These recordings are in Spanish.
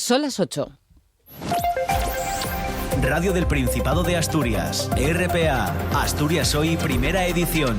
Son las 8. Radio del Principado de Asturias, RPA, Asturias Hoy, primera edición.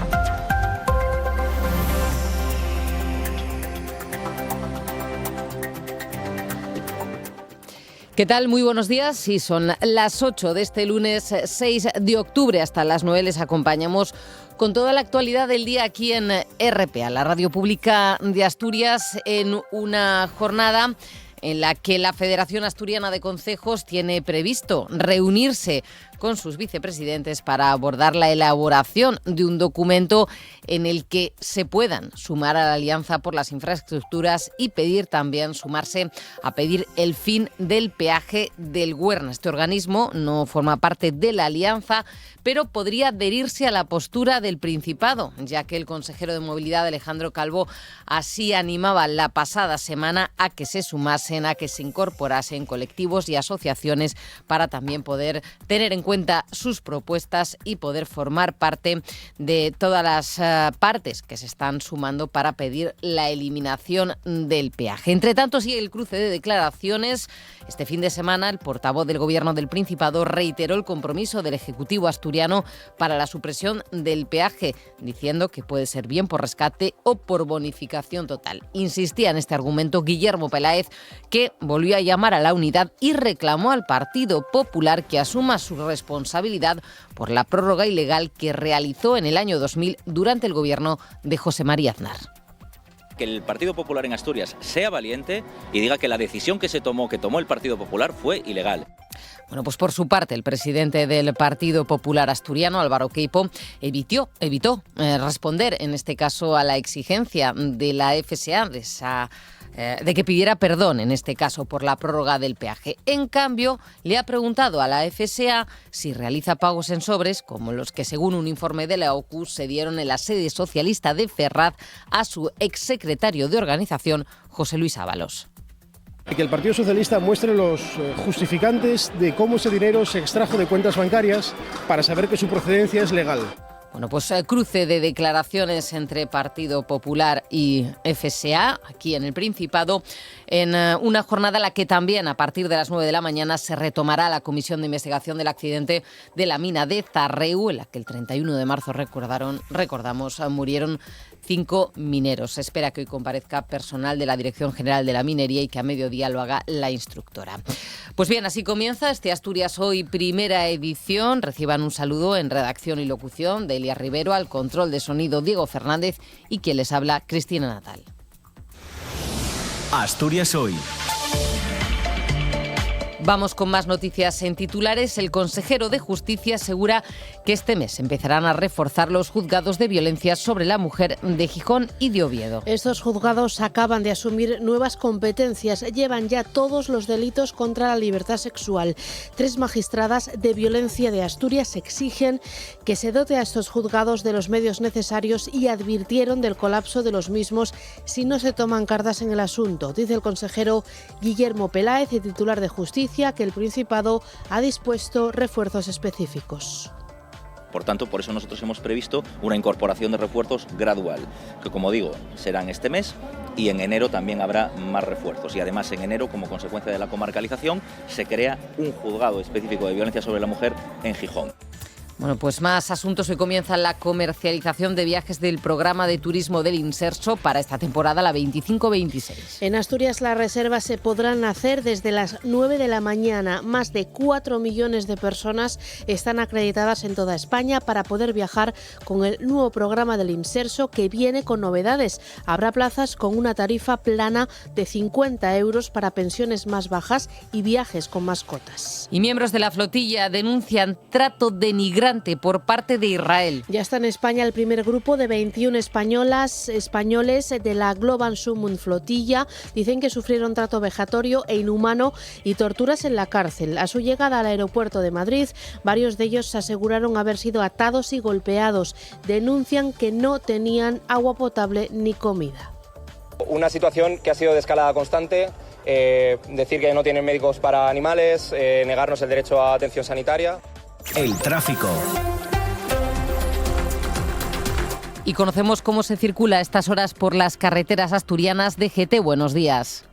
¿Qué tal? Muy buenos días. Sí, son las 8 de este lunes 6 de octubre. Hasta las 9 les acompañamos con toda la actualidad del día aquí en RPA, la radio pública de Asturias, en una jornada en la que la Federación Asturiana de Concejos tiene previsto reunirse con sus vicepresidentes para abordar la elaboración de un documento en el que se puedan sumar a la Alianza por las Infraestructuras y sumarse a pedir el fin del peaje del Güerna. Este organismo no forma parte de la Alianza, pero podría adherirse a la postura del Principado, ya que el consejero de Movilidad, Alejandro Calvo, así animaba la pasada semana a que se sumasen, a que se incorporasen colectivos y asociaciones para también poder tener en cuenta sus propuestas y poder formar parte de todas las partes que se están sumando para pedir la eliminación del peaje. Entre tanto, sigue el cruce de declaraciones. Este fin de semana, el portavoz del Gobierno del Principado reiteró el compromiso del Ejecutivo asturiano para la supresión del peaje, diciendo que puede ser bien por rescate o por bonificación total. Insistía en este argumento Guillermo Peláez, que volvió a llamar a la unidad y reclamó al Partido Popular que asuma su responsabilidad por la prórroga ilegal que realizó en el año 2000 durante el gobierno de José María Aznar. Que el Partido Popular en Asturias sea valiente y diga que la decisión que tomó el Partido Popular fue ilegal. Bueno, pues por su parte, el presidente del Partido Popular asturiano, Álvaro Queipo, evitó responder, en este caso, a la exigencia de la FSA, de que pidiera perdón, en este caso, por la prórroga del peaje. En cambio, le ha preguntado a la FSA si realiza pagos en sobres, como los que, según un informe de la OCU, se dieron en la sede socialista de Ferraz a su exsecretario de organización, José Luis Ábalos. Que el Partido Socialista muestre los justificantes de cómo ese dinero se extrajo de cuentas bancarias para saber que su procedencia es legal. Bueno, pues cruce de declaraciones entre Partido Popular y FSA aquí en el Principado, en una jornada en la que también a partir de las 9 de la mañana se retomará la comisión de investigación del accidente de la mina de Zarreu, en la que el 31 de marzo, recordamos, murieron 5 mineros. Se espera que hoy comparezca personal de la Dirección General de la Minería y que a mediodía lo haga la instructora. Pues bien, así comienza este Asturias Hoy, primera edición. Reciban un saludo en redacción y locución de Elia Rivero, al control de sonido Diego Fernández y quien les habla, Cristina Natal. Asturias Hoy. Vamos con más noticias en titulares. El consejero de Justicia asegura que este mes empezarán a reforzar los juzgados de violencia sobre la mujer de Gijón y de Oviedo. Estos juzgados acaban de asumir nuevas competencias. Llevan ya todos los delitos contra la libertad sexual. 3 magistradas de violencia de Asturias exigen que se dote a estos juzgados de los medios necesarios y advirtieron del colapso de los mismos si no se toman cartas en el asunto. Dice el consejero Guillermo Peláez, el titular de Justicia, que el Principado ha dispuesto refuerzos específicos. Por tanto, por eso nosotros hemos previsto una incorporación de refuerzos gradual, que como digo, serán este mes y en enero también habrá más refuerzos. Y además en enero, como consecuencia de la comarcalización, se crea un juzgado específico de violencia sobre la mujer en Gijón. Bueno, pues más asuntos. Hoy comienza la comercialización de viajes del programa de turismo del Inserso para esta temporada, la 25-26. En Asturias las reservas se podrán hacer desde las 9 de la mañana. Más de 4 millones de personas están acreditadas en toda España para poder viajar con el nuevo programa del Inserso, que viene con novedades. Habrá plazas con una tarifa plana de 50 euros para pensiones más bajas y viajes con mascotas. Y miembros de la flotilla denuncian trato denigrante por parte de Israel. Ya está en España el primer grupo de 21 españoles de la Global Summon Flotilla. Dicen que sufrieron trato vejatorio e inhumano y torturas en la cárcel. A su llegada al aeropuerto de Madrid, varios de ellos aseguraron haber sido atados y golpeados. Denuncian que no tenían agua potable ni comida. Una situación que ha sido de escalada constante. Decir que no tienen médicos para animales, negarnos el derecho a atención sanitaria. El tráfico. Y conocemos cómo se circula a estas horas por las carreteras asturianas. DGT, buenos días.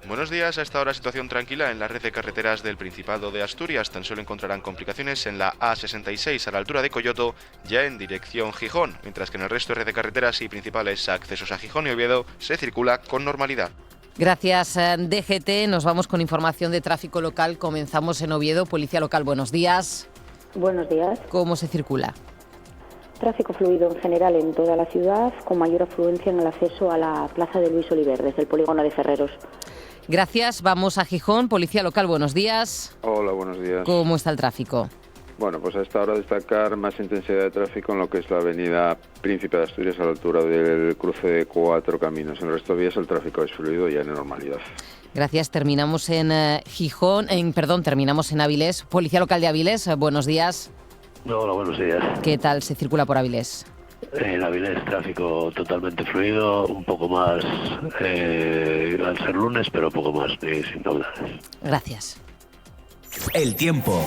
Buenos días. A esta hora situación tranquila en la red de carreteras del Principado de Asturias. Tan solo encontrarán complicaciones en la A66 a la altura de Coyoto, ya en dirección Gijón, mientras que en el resto de red de carreteras y principales accesos a Gijón y Oviedo se circula con normalidad. Gracias, DGT. Nos vamos con información de tráfico local. Comenzamos en Oviedo. Policía local, buenos días. Buenos días. ¿Cómo se circula? Tráfico fluido en general en toda la ciudad, con mayor afluencia en el acceso a la plaza de Luis Oliver, desde el polígono de Ferreros. Gracias. Vamos a Gijón. Policía local, buenos días. Hola, buenos días. ¿Cómo está el tráfico? Bueno, pues a esta hora destacar más intensidad de tráfico en lo que es la avenida Príncipe de Asturias a la altura del cruce de 4 caminos. En el resto de vías el tráfico es fluido y ya en normalidad. Gracias. Terminamos en terminamos en Avilés. Policía local de Avilés, buenos días. Hola, buenos días. ¿Qué tal se circula por Avilés? En Avilés, tráfico totalmente fluido, un poco más al ser lunes, pero poco más, sin novedades. Gracias. El tiempo.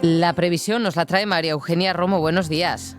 La previsión nos la trae María Eugenia Romo. Buenos días.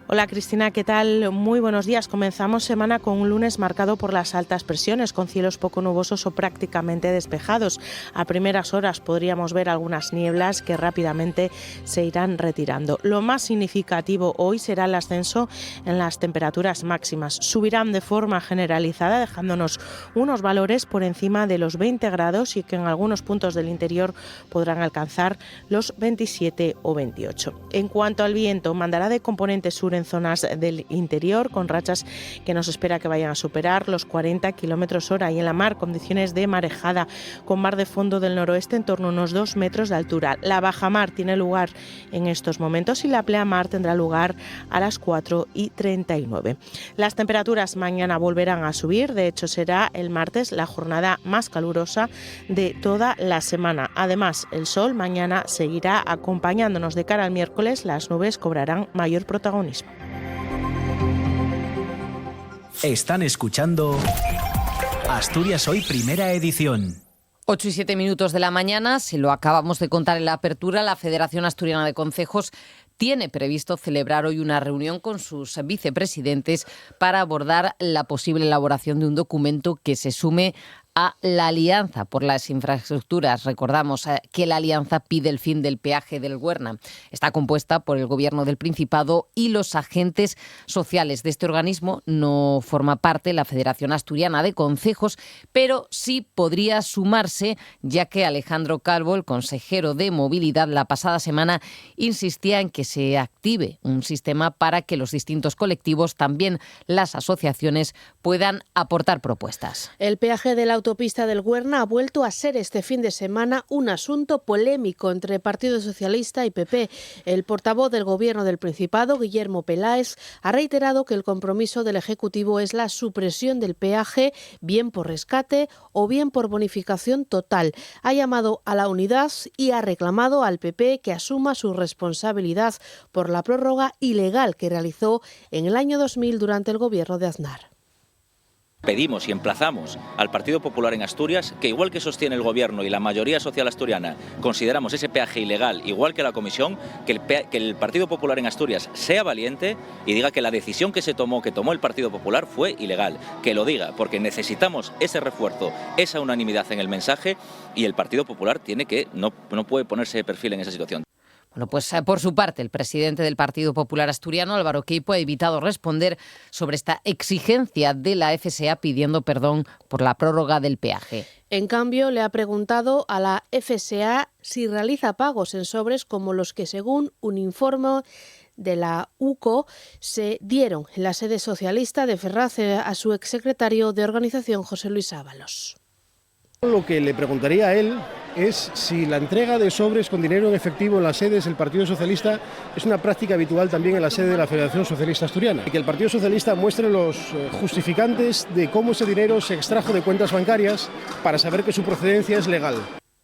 Hola Cristina, ¿qué tal? Muy buenos días. Comenzamos semana con un lunes marcado por las altas presiones, con cielos poco nubosos o prácticamente despejados. A primeras horas podríamos ver algunas nieblas que rápidamente se irán retirando. Lo más significativo hoy será el ascenso en las temperaturas máximas. Subirán de forma generalizada, dejándonos unos valores por encima de los 20 grados y que en algunos puntos del interior podrán alcanzar los 27 o 28. En cuanto al viento, mandará de componente sur en zonas del interior, con rachas que nos espera que vayan a superar los 40 km/h, y en la mar condiciones de marejada con mar de fondo del noroeste en torno a unos 2 metros de altura. La bajamar tiene lugar en estos momentos y la pleamar tendrá lugar a las 4:39. Las temperaturas mañana volverán a subir, de hecho será el martes la jornada más calurosa de toda la semana. Además, el sol mañana seguirá acompañándonos. De cara al miércoles, las nubes cobrarán mayor protagonismo. Están escuchando Asturias Hoy, primera edición. 8:07 de la mañana, se lo acabamos de contar en la apertura, la Federación Asturiana de Concejos tiene previsto celebrar hoy una reunión con sus vicepresidentes para abordar la posible elaboración de un documento que se sume a la Alianza por las Infraestructuras. Recordamos que la Alianza pide el fin del peaje del Güerna. Está compuesta por el Gobierno del Principado y los agentes sociales. De este organismo no forma parte la Federación Asturiana de Concejos, pero sí podría sumarse, ya que Alejandro Calvo, el consejero de Movilidad, la pasada semana insistía en que se active un sistema para que los distintos colectivos, también las asociaciones, puedan aportar propuestas. El peaje de la autopista del Güerna ha vuelto a ser este fin de semana un asunto polémico entre Partido Socialista y PP. El portavoz del Gobierno del Principado, Guillermo Peláez, ha reiterado que el compromiso del Ejecutivo es la supresión del peaje, bien por rescate o bien por bonificación total. Ha llamado a la unidad y ha reclamado al PP que asuma su responsabilidad por la prórroga ilegal que realizó en el año 2000 durante el Gobierno de Aznar. Pedimos y emplazamos al Partido Popular en Asturias que, igual que sostiene el Gobierno y la mayoría social asturiana, consideramos ese peaje ilegal, igual que la Comisión, que el Partido Popular en Asturias sea valiente y diga que la decisión que tomó el Partido Popular fue ilegal. Que lo diga, porque necesitamos ese refuerzo, esa unanimidad en el mensaje, y el Partido Popular no puede ponerse de perfil en esa situación. Bueno, pues por su parte, el presidente del Partido Popular Asturiano, Álvaro Queipo, ha evitado responder sobre esta exigencia de la FSA pidiendo perdón por la prórroga del peaje. En cambio, le ha preguntado a la FSA si realiza pagos en sobres como los que, según un informe de la UCO, se dieron en la sede socialista de Ferraz a su exsecretario de organización, José Luis Ábalos. Lo que le preguntaría a él es si la entrega de sobres con dinero en efectivo en las sedes del Partido Socialista es una práctica habitual también en la sede de la Federación Socialista Asturiana. Y que el Partido Socialista muestre los justificantes de cómo ese dinero se extrajo de cuentas bancarias para saber que su procedencia es legal.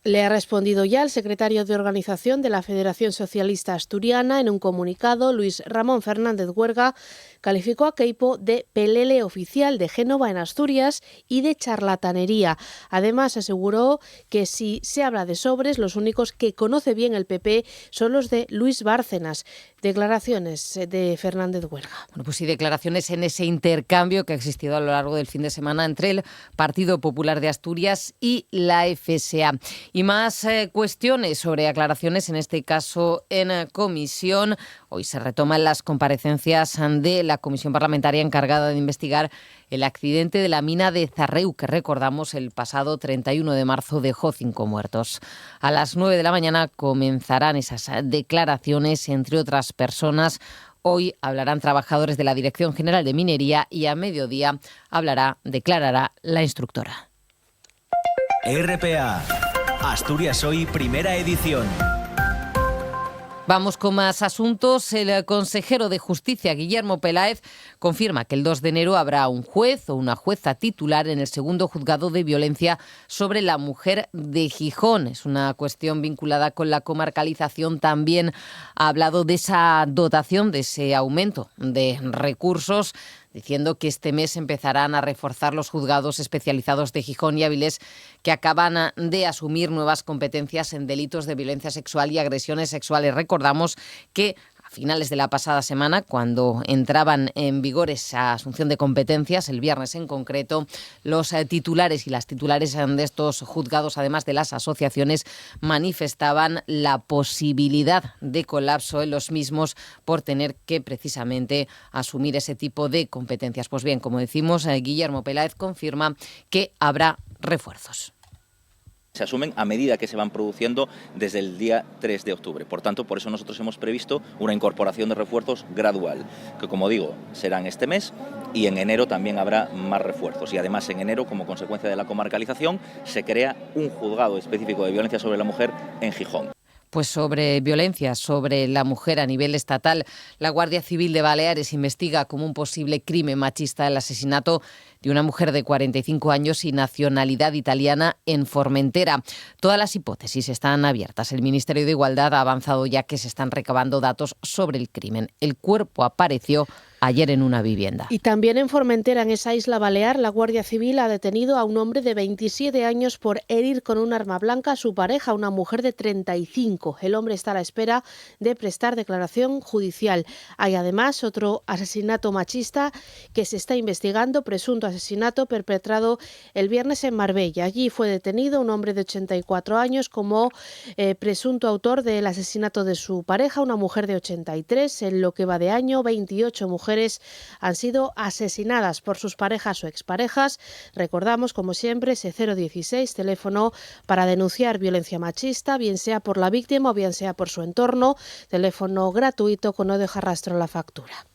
Le ha respondido ya el secretario de Organización de la Federación Socialista Asturiana. En un comunicado, Luis Ramón Fernández Huerga calificó a Queipo de pelele oficial de Génova en Asturias y de charlatanería. Además, aseguró que si se habla de sobres, los únicos que conoce bien el PP son los de Luis Bárcenas. Declaraciones de Fernández Huerga. Bueno, pues sí, declaraciones en ese intercambio que ha existido a lo largo del fin de semana entre el Partido Popular de Asturias y la FSA. Y más cuestiones sobre aclaraciones, en este caso en comisión. Hoy se retoman las comparecencias de la comisión parlamentaria encargada de investigar el accidente de la mina de Zarreu, que recordamos el pasado 31 de marzo dejó 5 muertos. A las 9 de la mañana comenzarán esas declaraciones, entre otras personas. Hoy hablarán trabajadores de la Dirección General de Minería y a mediodía declarará la instructora. RPA, Asturias Hoy, primera edición. Vamos con más asuntos. El consejero de Justicia, Guillermo Peláez, confirma que el 2 de enero habrá un juez o una jueza titular en el segundo juzgado de violencia sobre la mujer de Gijón. Es una cuestión vinculada con la comarcalización. También ha hablado de esa dotación, de ese aumento de recursos, diciendo que este mes empezarán a reforzar los juzgados especializados de Gijón y Avilés, que acaban de asumir nuevas competencias en delitos de violencia sexual y agresiones sexuales. Recordamos que a finales de la pasada semana, cuando entraban en vigor esa asunción de competencias, el viernes en concreto, los titulares y las titulares de estos juzgados, además de las asociaciones, manifestaban la posibilidad de colapso en los mismos por tener que precisamente asumir ese tipo de competencias. Pues bien, como decimos, Guillermo Peláez confirma que habrá refuerzos. Se asumen a medida que se van produciendo desde el día 3 de octubre. Por tanto, por eso nosotros hemos previsto una incorporación de refuerzos gradual, que como digo, serán este mes y en enero también habrá más refuerzos. Y además en enero, como consecuencia de la comarcalización, se crea un juzgado específico de violencia sobre la mujer en Gijón. Pues sobre violencia sobre la mujer a nivel estatal, la Guardia Civil de Baleares investiga como un posible crimen machista el asesinato de una mujer de 45 años y nacionalidad italiana en Formentera. Todas las hipótesis están abiertas. El Ministerio de Igualdad ha avanzado ya que se están recabando datos sobre el crimen. El cuerpo apareció ayer en una vivienda. Y también en Formentera, en esa isla balear, la Guardia Civil ha detenido a un hombre de 27 años por herir con un arma blanca a su pareja, una mujer de 35. El hombre está a la espera de prestar declaración judicial. Hay además otro asesinato machista que se está investigando, presunto asesinato perpetrado el viernes en Marbella. Allí fue detenido un hombre de 84 años como presunto autor del asesinato de su pareja, una mujer de 83. En lo que va de año, 28 mujeres han sido asesinadas por sus parejas o exparejas. Recordamos, como siempre, ese 016, teléfono para denunciar violencia machista, bien sea por la víctima o bien sea por su entorno. Teléfono gratuito con no deja rastro la factura.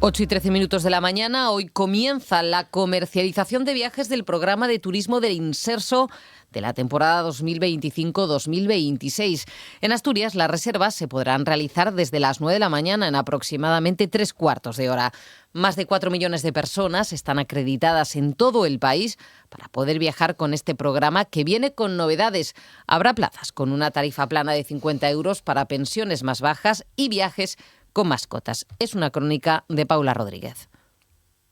Ocho y 13 minutos de la mañana. Hoy comienza la comercialización de viajes del programa de turismo del Inserso de la temporada 2025-2026. En Asturias, las reservas se podrán realizar desde las 9 de la mañana en aproximadamente 3/4 de hora. Más de 4 millones de personas están acreditadas en todo el país para poder viajar con este programa, que viene con novedades. Habrá plazas con una tarifa plana de 50 euros para pensiones más bajas y viajes con mascotas. Es una crónica de Paula Rodríguez.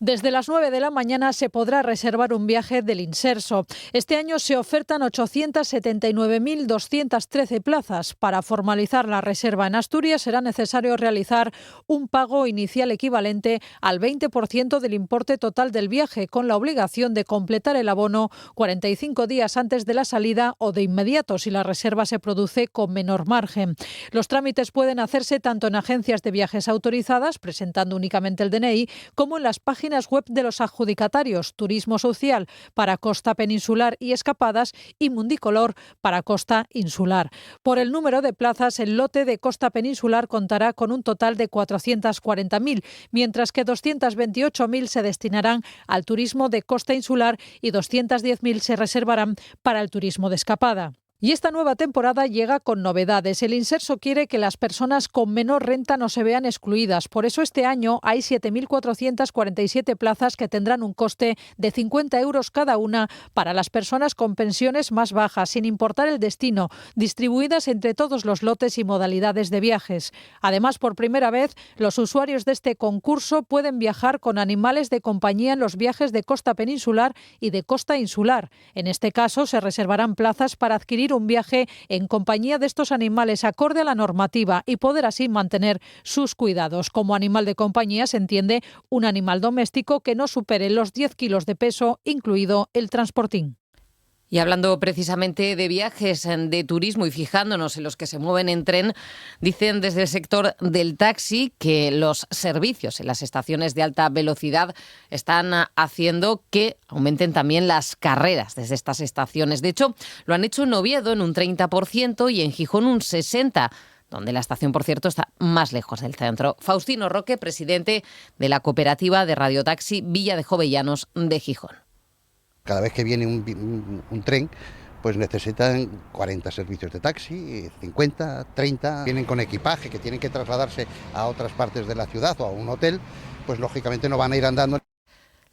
Desde las 9 de la mañana se podrá reservar un viaje del Inserso. Este año se ofertan 879.213 plazas. Para formalizar la reserva en Asturias será necesario realizar un pago inicial equivalente al 20% del importe total del viaje, con la obligación de completar el abono 45 días antes de la salida o de inmediato si la reserva se produce con menor margen. Los trámites pueden hacerse tanto en agencias de viajes autorizadas, presentando únicamente el DNI, como en las páginas web de los adjudicatarios: Turismo Social para Costa Peninsular y Escapadas y Mundicolor para Costa Insular. Por el número de plazas, el lote de Costa Peninsular contará con un total de 440.000, mientras que 228.000 se destinarán al turismo de Costa Insular y 210.000 se reservarán para el turismo de escapada. Y esta nueva temporada llega con novedades. El Inserso quiere que las personas con menor renta no se vean excluidas. Por eso este año hay 7.447 plazas que tendrán un coste de 50 euros cada una para las personas con pensiones más bajas, sin importar el destino, distribuidas entre todos los lotes y modalidades de viajes. Además, por primera vez, los usuarios de este concurso pueden viajar con animales de compañía en los viajes de costa peninsular y de costa insular. En este caso, se reservarán plazas para adquirir un viaje en compañía de estos animales acorde a la normativa y poder así mantener sus cuidados. Como animal de compañía se entiende un animal doméstico que no supere los 10 kilos de peso, incluido el transportín. Y hablando precisamente de viajes, de turismo y fijándonos en los que se mueven en tren, dicen desde el sector del taxi que los servicios en las estaciones de alta velocidad están haciendo que aumenten también las carreras desde estas estaciones. De hecho, lo han hecho en Oviedo en un 30% y en Gijón un 60%. Donde la estación, por cierto, está más lejos del centro. Faustino Roque, presidente de la cooperativa de radiotaxi Villa de Jovellanos de Gijón. Cada vez que viene un tren, pues necesitan 40 servicios de taxi, 50, 30. Vienen con equipaje que tienen que trasladarse a otras partes de la ciudad o a un hotel, pues lógicamente no van a ir andando.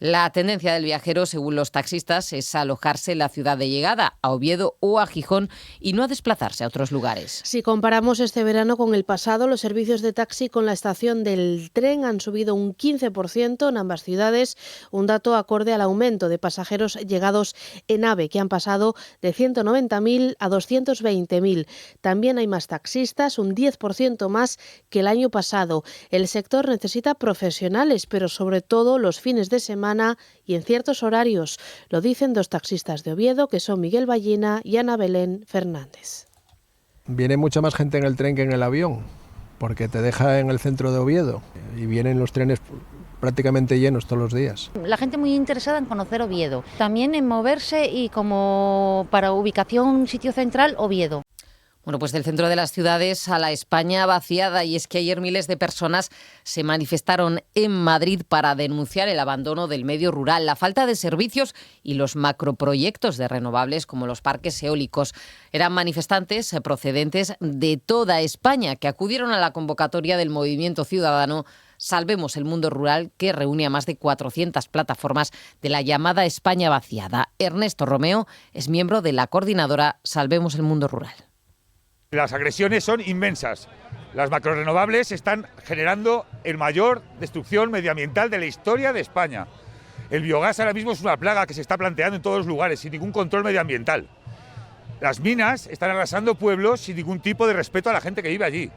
La tendencia del viajero, según los taxistas, es alojarse en la ciudad de llegada, a Oviedo o a Gijón, y no a desplazarse a otros lugares. Si comparamos este verano con el pasado, los servicios de taxi con la estación del tren han subido un 15% en ambas ciudades, un dato acorde al aumento de pasajeros llegados en AVE, que han pasado de 190.000 a 220.000. También hay más taxistas, un 10% más que el año pasado. El sector necesita profesionales, pero sobre todo los fines de semana y en ciertos horarios. Lo dicen dos taxistas de Oviedo, que son Miguel Ballina y Ana Belén Fernández. Viene mucha más gente en el tren que en el avión, porque te deja en el centro de Oviedo y vienen los trenes prácticamente llenos todos los días. La gente muy interesada en conocer Oviedo, también en moverse y como para ubicación sitio central Oviedo. Bueno, pues del centro de las ciudades a la España vaciada, y es que ayer miles de personas se manifestaron en Madrid para denunciar el abandono del medio rural, la falta de servicios y los macroproyectos de renovables como los parques eólicos. Eran manifestantes procedentes de toda España que acudieron a la convocatoria del movimiento ciudadano Salvemos el Mundo Rural, que reúne a más de 400 plataformas de la llamada España vaciada. Ernesto Romeo es miembro de la coordinadora Salvemos el Mundo Rural. Las agresiones son inmensas. Las macrorenovables están generando el mayor destrucción medioambiental de la historia de España. El biogás ahora mismo es una plaga que se está planteando en todos los lugares sin ningún control medioambiental. Las minas están arrasando pueblos sin ningún tipo de respeto a la gente que vive allí.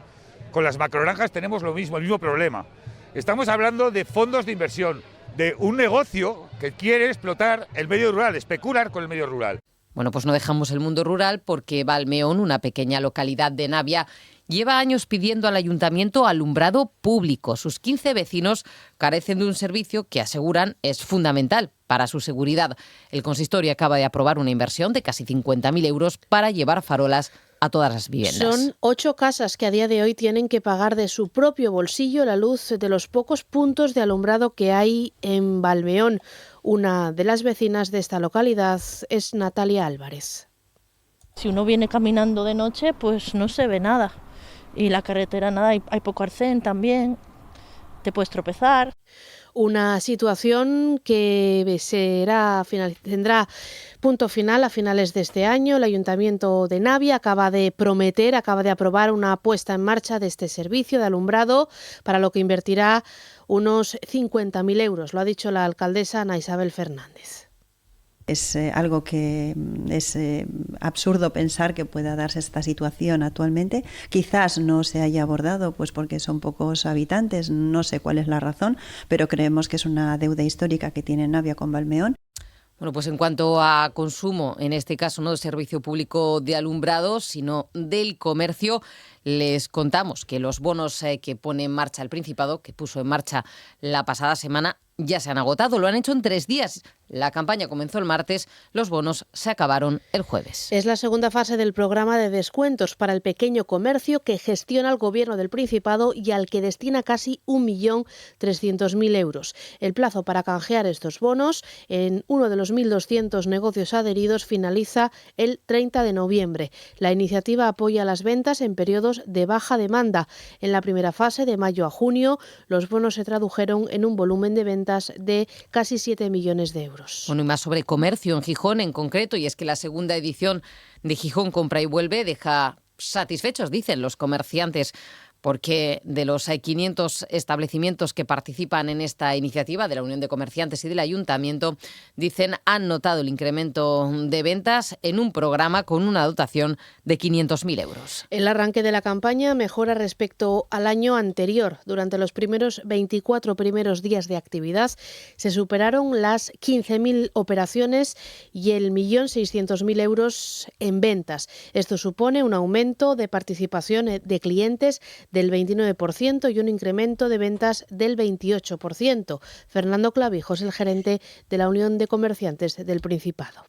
Con las macrogranjas tenemos lo mismo, el mismo problema. Estamos hablando de fondos de inversión, de un negocio que quiere explotar el medio rural, especular con el medio rural. Bueno, pues no dejamos el mundo rural porque Valmeón, una pequeña localidad de Navia, lleva años pidiendo al ayuntamiento alumbrado público. Sus 15 vecinos carecen de un servicio que aseguran es fundamental para su seguridad. El consistorio acaba de aprobar una inversión de casi 50.000 euros para llevar farolas a todas las viviendas. Son 8 casas que a día de hoy tienen que pagar de su propio bolsillo la luz de los pocos puntos de alumbrado que hay en Valmeón. Una de las vecinas de esta localidad es Natalia Álvarez. Si uno viene caminando de noche, pues no se ve nada. Y la carretera nada, hay poco arcén también, te puedes tropezar. Una situación que tendrá punto final a finales de este año. El Ayuntamiento de Navia acaba de aprobar una puesta en marcha de este servicio de alumbrado, para lo que invertirá unos 50.000 euros. Lo ha dicho la alcaldesa Ana Isabel Fernández. Es algo que es absurdo pensar que pueda darse esta situación actualmente. Quizás no se haya abordado pues porque son pocos habitantes, no sé cuál es la razón, pero creemos que es una deuda histórica que tiene Navia con Valmeón. Bueno, pues en cuanto a consumo, en este caso no de servicio público de alumbrado, sino del comercio, les contamos que los bonos que pone en marcha el Principado, que puso en marcha la pasada semana, ya se han agotado. Lo han hecho en 3 días. La campaña comenzó el martes, los bonos se acabaron el jueves. Es la segunda fase del programa de descuentos para el pequeño comercio que gestiona el Gobierno del Principado y al que destina casi 1.300.000 euros. El plazo para canjear estos bonos en uno de los 1.200 negocios adheridos finaliza el 30 de noviembre. La iniciativa apoya las ventas en periodos de baja demanda. En la primera fase, de mayo a junio, los bonos se tradujeron en un volumen de ventas de casi 7 millones de euros. Bueno, y más sobre comercio en Gijón en concreto, y es que la segunda edición de Gijón Compra y Vuelve deja satisfechos, dicen los comerciantes, porque de los 500 establecimientos que participan en esta iniciativa de la Unión de Comerciantes y del Ayuntamiento, dicen, han notado el incremento de ventas en un programa con una dotación de 500.000 euros. El arranque de la campaña mejora respecto al año anterior. Durante los 24 primeros días de actividad se superaron las 15.000 operaciones y el 1.600.000 euros en ventas. Esto supone un aumento de participación de clientes del 29% y un incremento de ventas del 28%. Fernando Clavijo es el gerente de la Unión de Comerciantes del Principado.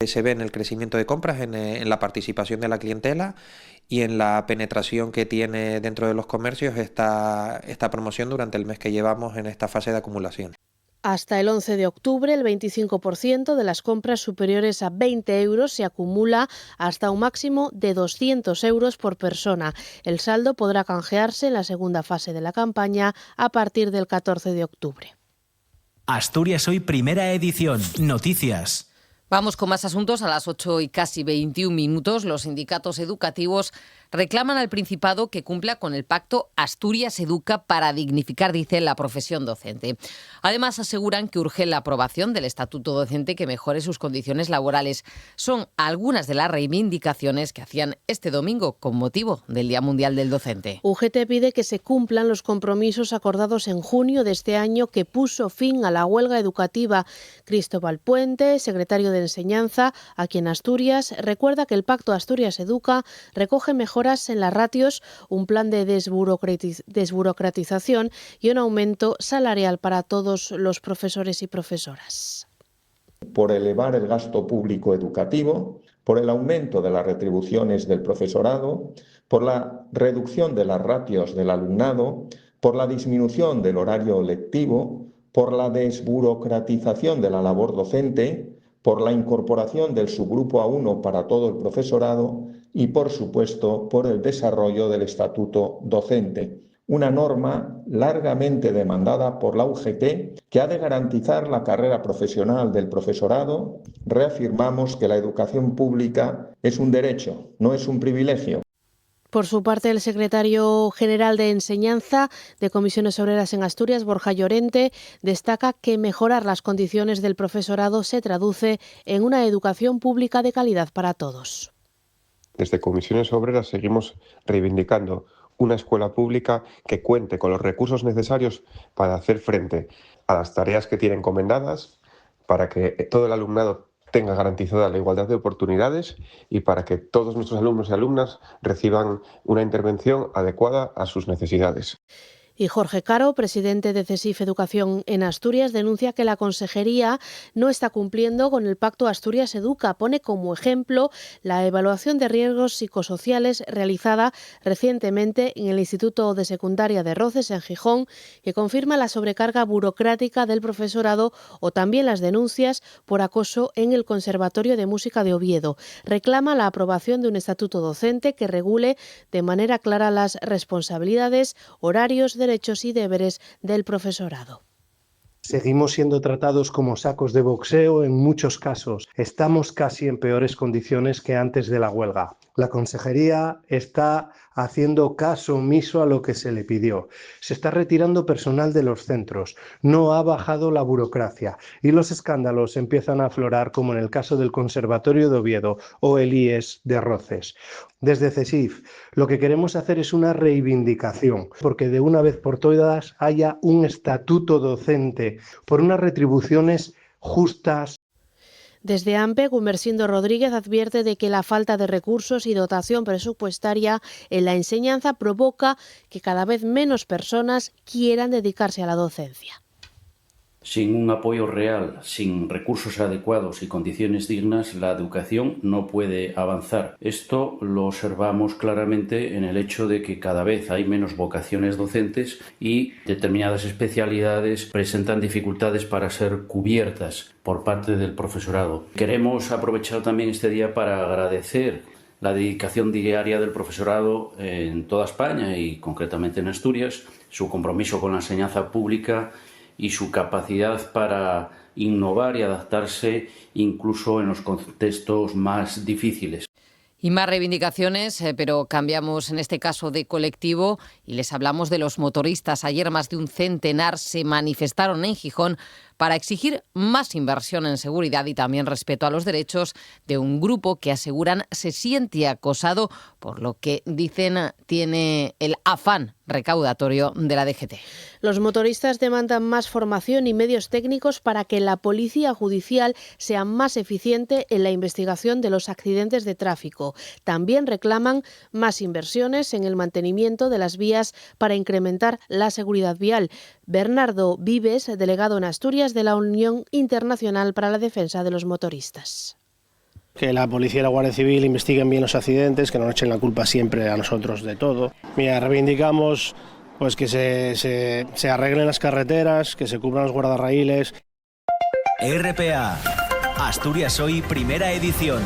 Se ve en el crecimiento de compras, en la participación de la clientela y en la penetración que tiene dentro de los comercios esta promoción durante el mes que llevamos en esta fase de acumulación. Hasta el 11 de octubre, el 25% de las compras superiores a 20 euros se acumula hasta un máximo de 200 euros por persona. El saldo podrá canjearse en la segunda fase de la campaña a partir del 14 de octubre. Asturias Hoy, primera edición. Noticias. Vamos con más asuntos. A las 8 y casi 21 minutos, los sindicatos educativos reclaman al Principado que cumpla con el pacto Asturias Educa para dignificar, dice, la profesión docente. Además, aseguran que urge la aprobación del estatuto docente que mejore sus condiciones laborales. Son algunas de las reivindicaciones que hacían este domingo con motivo del Día Mundial del Docente. UGT pide que se cumplan los compromisos acordados en junio de este año que puso fin a la huelga educativa. Cristóbal Puente, secretario de Enseñanza aquí en Asturias, recuerda que el pacto Asturias Educa recoge mejoras en las ratios, un plan de desburocratización y un aumento salarial para todos los profesores y profesoras. Por elevar el gasto público educativo, por el aumento de las retribuciones del profesorado, por la reducción de las ratios del alumnado, por la disminución del horario lectivo, por la desburocratización de la labor docente, por la incorporación del subgrupo A1 para todo el profesorado y, por supuesto, por el desarrollo del estatuto docente, una norma largamente demandada por la UGT que ha de garantizar la carrera profesional del profesorado. Reafirmamos que la educación pública es un derecho, no es un privilegio. Por su parte, el secretario general de Enseñanza de Comisiones Obreras en Asturias, Borja Llorente, destaca que mejorar las condiciones del profesorado se traduce en una educación pública de calidad para todos. Desde Comisiones Obreras seguimos reivindicando una escuela pública que cuente con los recursos necesarios para hacer frente a las tareas que tiene encomendadas, para que todo el alumnado tenga garantizada la igualdad de oportunidades y para que todos nuestros alumnos y alumnas reciban una intervención adecuada a sus necesidades. Y Jorge Caro, presidente de CESIF Educación en Asturias, denuncia que la Consejería no está cumpliendo con el pacto Asturias Educa. Pone como ejemplo la evaluación de riesgos psicosociales realizada recientemente en el Instituto de Secundaria de Roces, en Gijón, que confirma la sobrecarga burocrática del profesorado, o también las denuncias por acoso en el Conservatorio de Música de Oviedo. Reclama la aprobación de un estatuto docente que regule de manera clara las responsabilidades, horarios, derechos y deberes del profesorado. Seguimos siendo tratados como sacos de boxeo en muchos casos. Estamos casi en peores condiciones que antes de la huelga. La Consejería está haciendo caso omiso a lo que se le pidió. Se está retirando personal de los centros. No ha bajado la burocracia. Y los escándalos empiezan a aflorar, como en el caso del Conservatorio de Oviedo o el IES de Roces. Desde CESIF, lo que queremos hacer es una reivindicación, porque de una vez por todas haya un estatuto docente por unas retribuciones justas. Desde AMPE, Gumersindo Rodríguez advierte de que la falta de recursos y dotación presupuestaria en la enseñanza provoca que cada vez menos personas quieran dedicarse a la docencia. Sin un apoyo real, sin recursos adecuados y condiciones dignas, la educación no puede avanzar. Esto lo observamos claramente en el hecho de que cada vez hay menos vocaciones docentes y determinadas especialidades presentan dificultades para ser cubiertas por parte del profesorado. Queremos aprovechar también este día para agradecer la dedicación diaria del profesorado en toda España y concretamente en Asturias, su compromiso con la enseñanza pública y su capacidad para innovar y adaptarse incluso en los contextos más difíciles. Y más reivindicaciones, pero cambiamos en este caso de colectivo y les hablamos de los motoristas. Ayer más de un centenar se manifestaron en Gijón para exigir más inversión en seguridad y también respeto a los derechos de un grupo que aseguran se siente acosado por lo que dicen tiene el afán recaudatorio de la DGT. Los motoristas demandan más formación y medios técnicos para que la policía judicial sea más eficiente en la investigación de los accidentes de tráfico. También reclaman más inversiones en el mantenimiento de las vías para incrementar la seguridad vial. Bernardo Vives, delegado en Asturias de la Unión Internacional para la Defensa de los Motoristas. Que la policía y la Guardia Civil investiguen bien los accidentes, que no nos echen la culpa siempre a nosotros de todo. Mira, reivindicamos pues que se arreglen las carreteras, que se cubran los guardarraíles. RPA, Asturias Hoy, primera edición.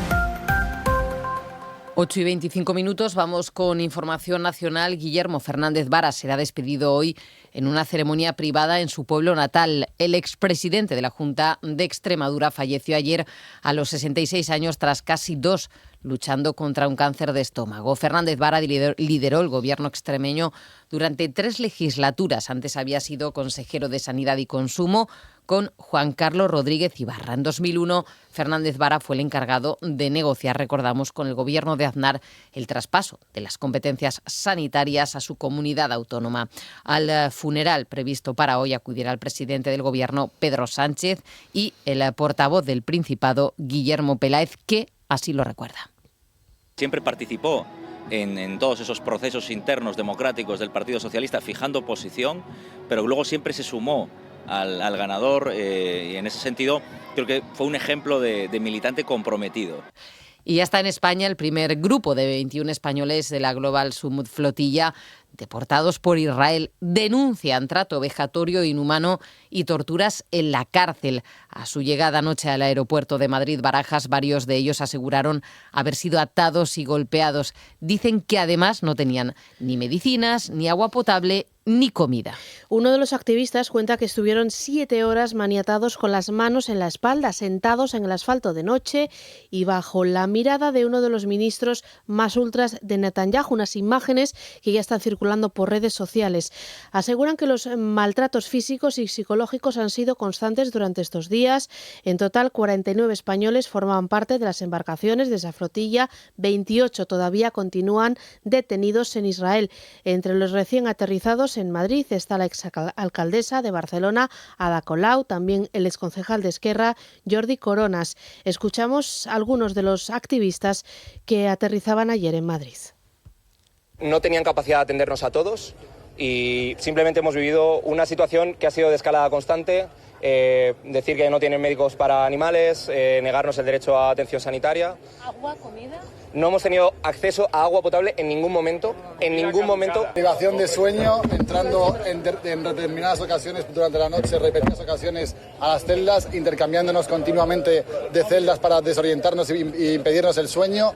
8:25, vamos con información nacional. Guillermo Fernández Vara será despedido hoy en una ceremonia privada en su pueblo natal. El expresidente de la Junta de Extremadura falleció ayer a los 66 años tras casi 2 luchando contra un cáncer de estómago. Fernández Vara lideró el gobierno extremeño durante 3 legislaturas. Antes había sido consejero de Sanidad y Consumo con Juan Carlos Rodríguez Ibarra. En 2001, Fernández Vara fue el encargado de negociar, recordamos, con el gobierno de Aznar el traspaso de las competencias sanitarias a su comunidad autónoma. Al funeral previsto para hoy acudirá el presidente del gobierno, Pedro Sánchez, y el portavoz del Principado, Guillermo Peláez, que así lo recuerda. Siempre participó en todos esos procesos internos democráticos del Partido Socialista, fijando posición, pero luego siempre se sumó al ganador y en ese sentido creo que fue un ejemplo de militante comprometido. Y ya está en España el primer grupo de 21 españoles de la Global Sumut Flotilla deportados por Israel. Denuncian trato vejatorio, inhumano y torturas en la cárcel. A su llegada anoche al aeropuerto de Madrid-Barajas, varios de ellos aseguraron haber sido atados y golpeados. Dicen que además no tenían ni medicinas, ni agua potable, ni comida. Uno de los activistas cuenta que estuvieron 7 horas maniatados con las manos en la espalda, sentados en el asfalto de noche y bajo la mirada de uno de los ministros más ultras de Netanyahu. Unas imágenes que ya están circulando por redes sociales. Aseguran que los maltratos físicos y psicológicos han sido constantes durante estos días. En total, 49 españoles formaban parte de las embarcaciones de esa flotilla. 28 todavía continúan detenidos en Israel. Entre los recién aterrizados en Madrid está la exalcaldesa de Barcelona, Ada Colau, también el exconcejal de Esquerra, Jordi Coronas. Escuchamos a algunos de los activistas que aterrizaban ayer en Madrid. No tenían capacidad de atendernos a todos y simplemente hemos vivido una situación que ha sido de escalada constante. Decir que no tienen médicos para animales, negarnos el derecho a atención sanitaria. ¿Agua, comida? No hemos tenido acceso a agua potable en ningún momento. Privación de sueño, entrando en determinadas ocasiones durante la noche, repetidas ocasiones a las celdas, intercambiándonos continuamente de celdas para desorientarnos y impedirnos el sueño.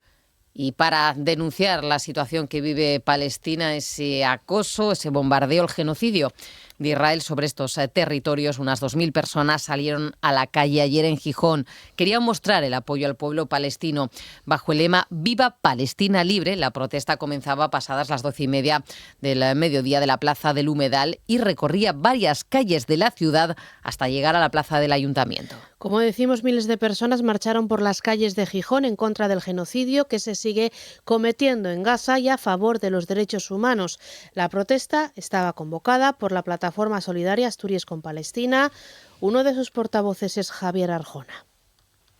Y para denunciar la situación que vive Palestina, ese acoso, ese bombardeo, el genocidio de Israel sobre estos territorios, unas 2.000 personas salieron a la calle ayer en Gijón. Querían mostrar el apoyo al pueblo palestino. Bajo el lema Viva Palestina Libre, la protesta comenzaba pasadas las 12:30 del mediodía de la Plaza del Humedal y recorría varias calles de la ciudad hasta llegar a la plaza del Ayuntamiento. Como decimos, miles de personas marcharon por las calles de Gijón en contra del genocidio que se sigue cometiendo en Gaza y a favor de los derechos humanos. La protesta estaba convocada por la plataforma solidaria Asturias con Palestina. Uno de sus portavoces es Javier Arjona.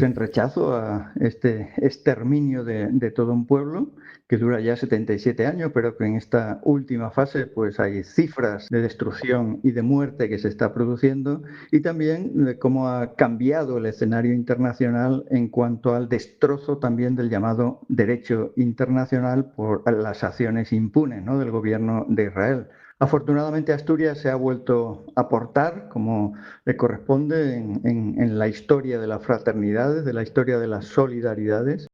en rechazo a este exterminio de todo un pueblo que dura ya 77 años, pero que en esta última fase pues hay cifras de destrucción y de muerte que se está produciendo, y también de cómo ha cambiado el escenario internacional en cuanto al destrozo también del llamado derecho internacional por las acciones impunes, ¿no?, del gobierno de Israel. Afortunadamente Asturias se ha vuelto a portar como le corresponde en la historia de las fraternidades, de la historia de las solidaridades.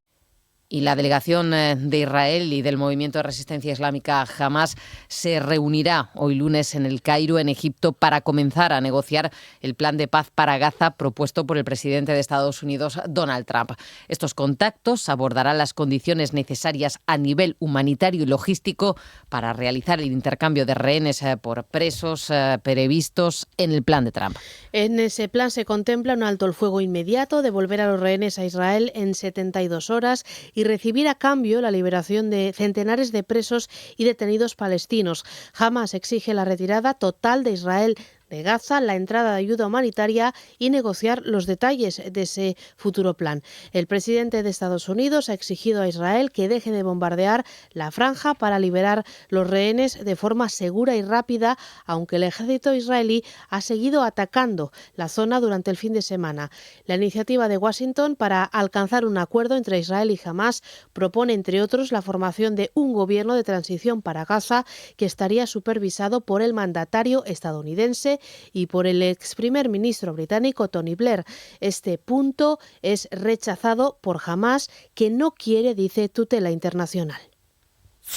Y la delegación de Israel y del movimiento de resistencia islámica Hamas se reunirá hoy lunes en El Cairo, en Egipto, para comenzar a negociar el plan de paz para Gaza propuesto por el presidente de Estados Unidos, Donald Trump. Estos contactos abordarán las condiciones necesarias a nivel humanitario y logístico para realizar el intercambio de rehenes por presos previstos en el plan de Trump. En ese plan se contempla un alto el fuego inmediato, devolver a los rehenes a Israel en 72 horas y recibir a cambio la liberación de centenares de presos y detenidos palestinos. Hamas exige la retirada total de Israel de Gaza, la entrada de ayuda humanitaria y negociar los detalles de ese futuro plan. El presidente de Estados Unidos ha exigido a Israel que deje de bombardear la franja para liberar los rehenes de forma segura y rápida, aunque el ejército israelí ha seguido atacando la zona durante el fin de semana. La iniciativa de Washington para alcanzar un acuerdo entre Israel y Hamas propone, entre otros, la formación de un gobierno de transición para Gaza que estaría supervisado por el mandatario estadounidense y por el ex primer ministro británico Tony Blair. Este punto es rechazado por Hamas, que no quiere, dice, tutela internacional.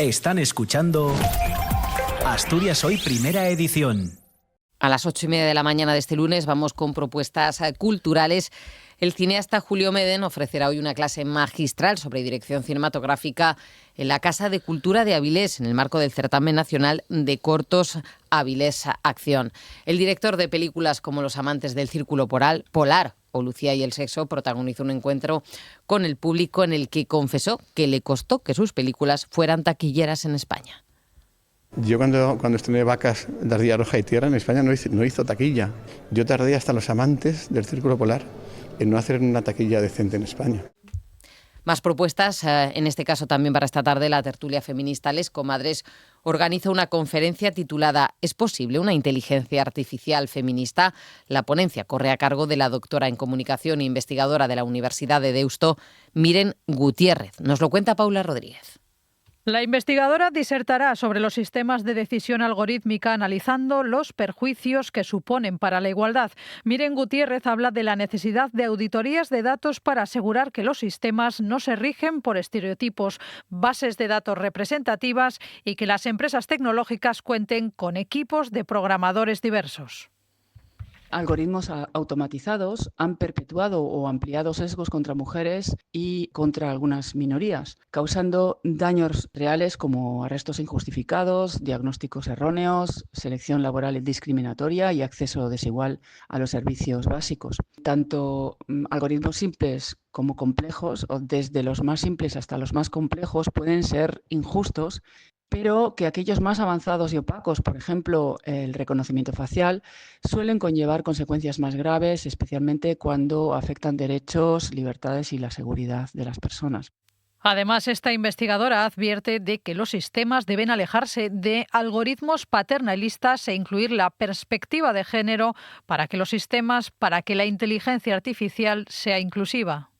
Están escuchando Asturias Hoy, primera edición. A las 8:30 de la mañana de este lunes vamos con propuestas culturales. El cineasta Julio Medem ofrecerá hoy una clase magistral sobre dirección cinematográfica en la Casa de Cultura de Avilés, en el marco del Certamen Nacional de Cortos Avilés Acción. El director de películas como Los amantes del Círculo Polar o Lucía y el sexo protagonizó un encuentro con el público en el que confesó que le costó que sus películas fueran taquilleras en España. Yo cuando estrené Vacas de Ardilla Roja y Tierra en España no hizo taquilla. Yo tardé hasta Los amantes del Círculo Polar en no hacer una taquilla decente en España. Más propuestas, en este caso también para esta tarde, la tertulia feminista Les Comadres organiza una conferencia titulada ¿Es posible una inteligencia artificial feminista? La ponencia corre a cargo de la doctora en comunicación e investigadora de la Universidad de Deusto, Miren Gutiérrez. Nos lo cuenta Paula Rodríguez. La investigadora disertará sobre los sistemas de decisión algorítmica analizando los perjuicios que suponen para la igualdad. Miren Gutiérrez habla de la necesidad de auditorías de datos para asegurar que los sistemas no se rigen por estereotipos, bases de datos representativas y que las empresas tecnológicas cuenten con equipos de programadores diversos. Algoritmos automatizados han perpetuado o ampliado sesgos contra mujeres y contra algunas minorías, causando daños reales como arrestos injustificados, diagnósticos erróneos, selección laboral discriminatoria y acceso desigual a los servicios básicos. Tanto algoritmos simples como complejos, o desde los más simples hasta los más complejos, pueden ser injustos, pero que aquellos más avanzados y opacos, por ejemplo, el reconocimiento facial, suelen conllevar consecuencias más graves, especialmente cuando afectan derechos, libertades y la seguridad de las personas. Además, esta investigadora advierte de que los sistemas deben alejarse de algoritmos paternalistas e incluir la perspectiva de género para que la inteligencia artificial sea inclusiva.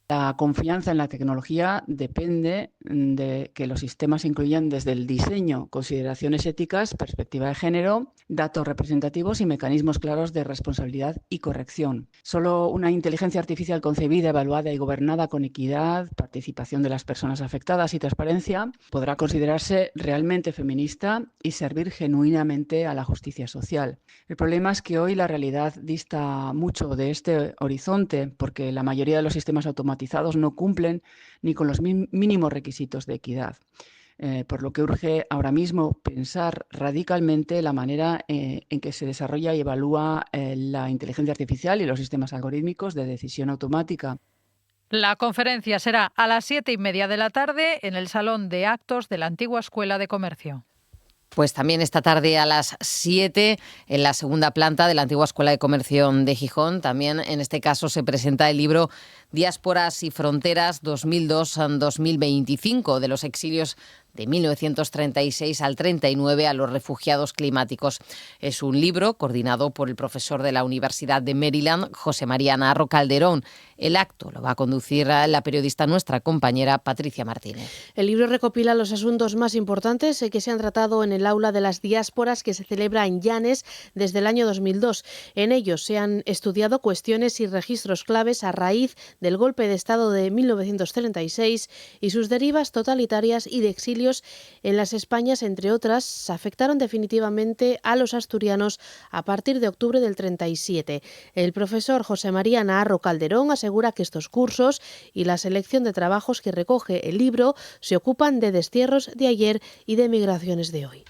La confianza en la tecnología depende de que los sistemas incluyan desde el diseño consideraciones éticas, perspectiva de género, datos representativos y mecanismos claros de responsabilidad y corrección. Solo una inteligencia artificial concebida, evaluada y gobernada con equidad, participación de las personas afectadas y transparencia podrá considerarse realmente feminista y servir genuinamente a la justicia social. El problema es que hoy la realidad dista mucho de este horizonte porque la mayoría de los sistemas automatizados no cumplen ni con los mínimos requisitos de equidad. Por lo que urge ahora mismo pensar radicalmente la manera en que se desarrolla y evalúa la inteligencia artificial y los sistemas algorítmicos de decisión automática. La conferencia será a las 7:30 de la tarde en el Salón de Actos de la Antigua Escuela de Comercio. Pues también esta tarde a las 7 en la segunda planta de la antigua Escuela de Comercio de Gijón. También en este caso se presenta el libro Diásporas y Fronteras 2002-2025, de los exilios de 1936 al 39 a los refugiados climáticos. Es un libro coordinado por el profesor de la Universidad de Maryland, José María Naharro Calderón. El acto lo va a conducir la periodista, nuestra compañera Patricia Martínez. El libro recopila los asuntos más importantes que se han tratado en el aula de las diásporas que se celebra en Llanes desde el año 2002. En ellos se han estudiado cuestiones y registros claves a raíz del golpe de Estado de 1936 y sus derivas totalitarias y de exilio en las Españas, entre otras, afectaron definitivamente a los asturianos a partir de octubre del 37. El profesor José María Naharro Calderón asegura que estos cursos y la selección de trabajos que recoge el libro se ocupan de destierros de ayer y de migraciones de hoy.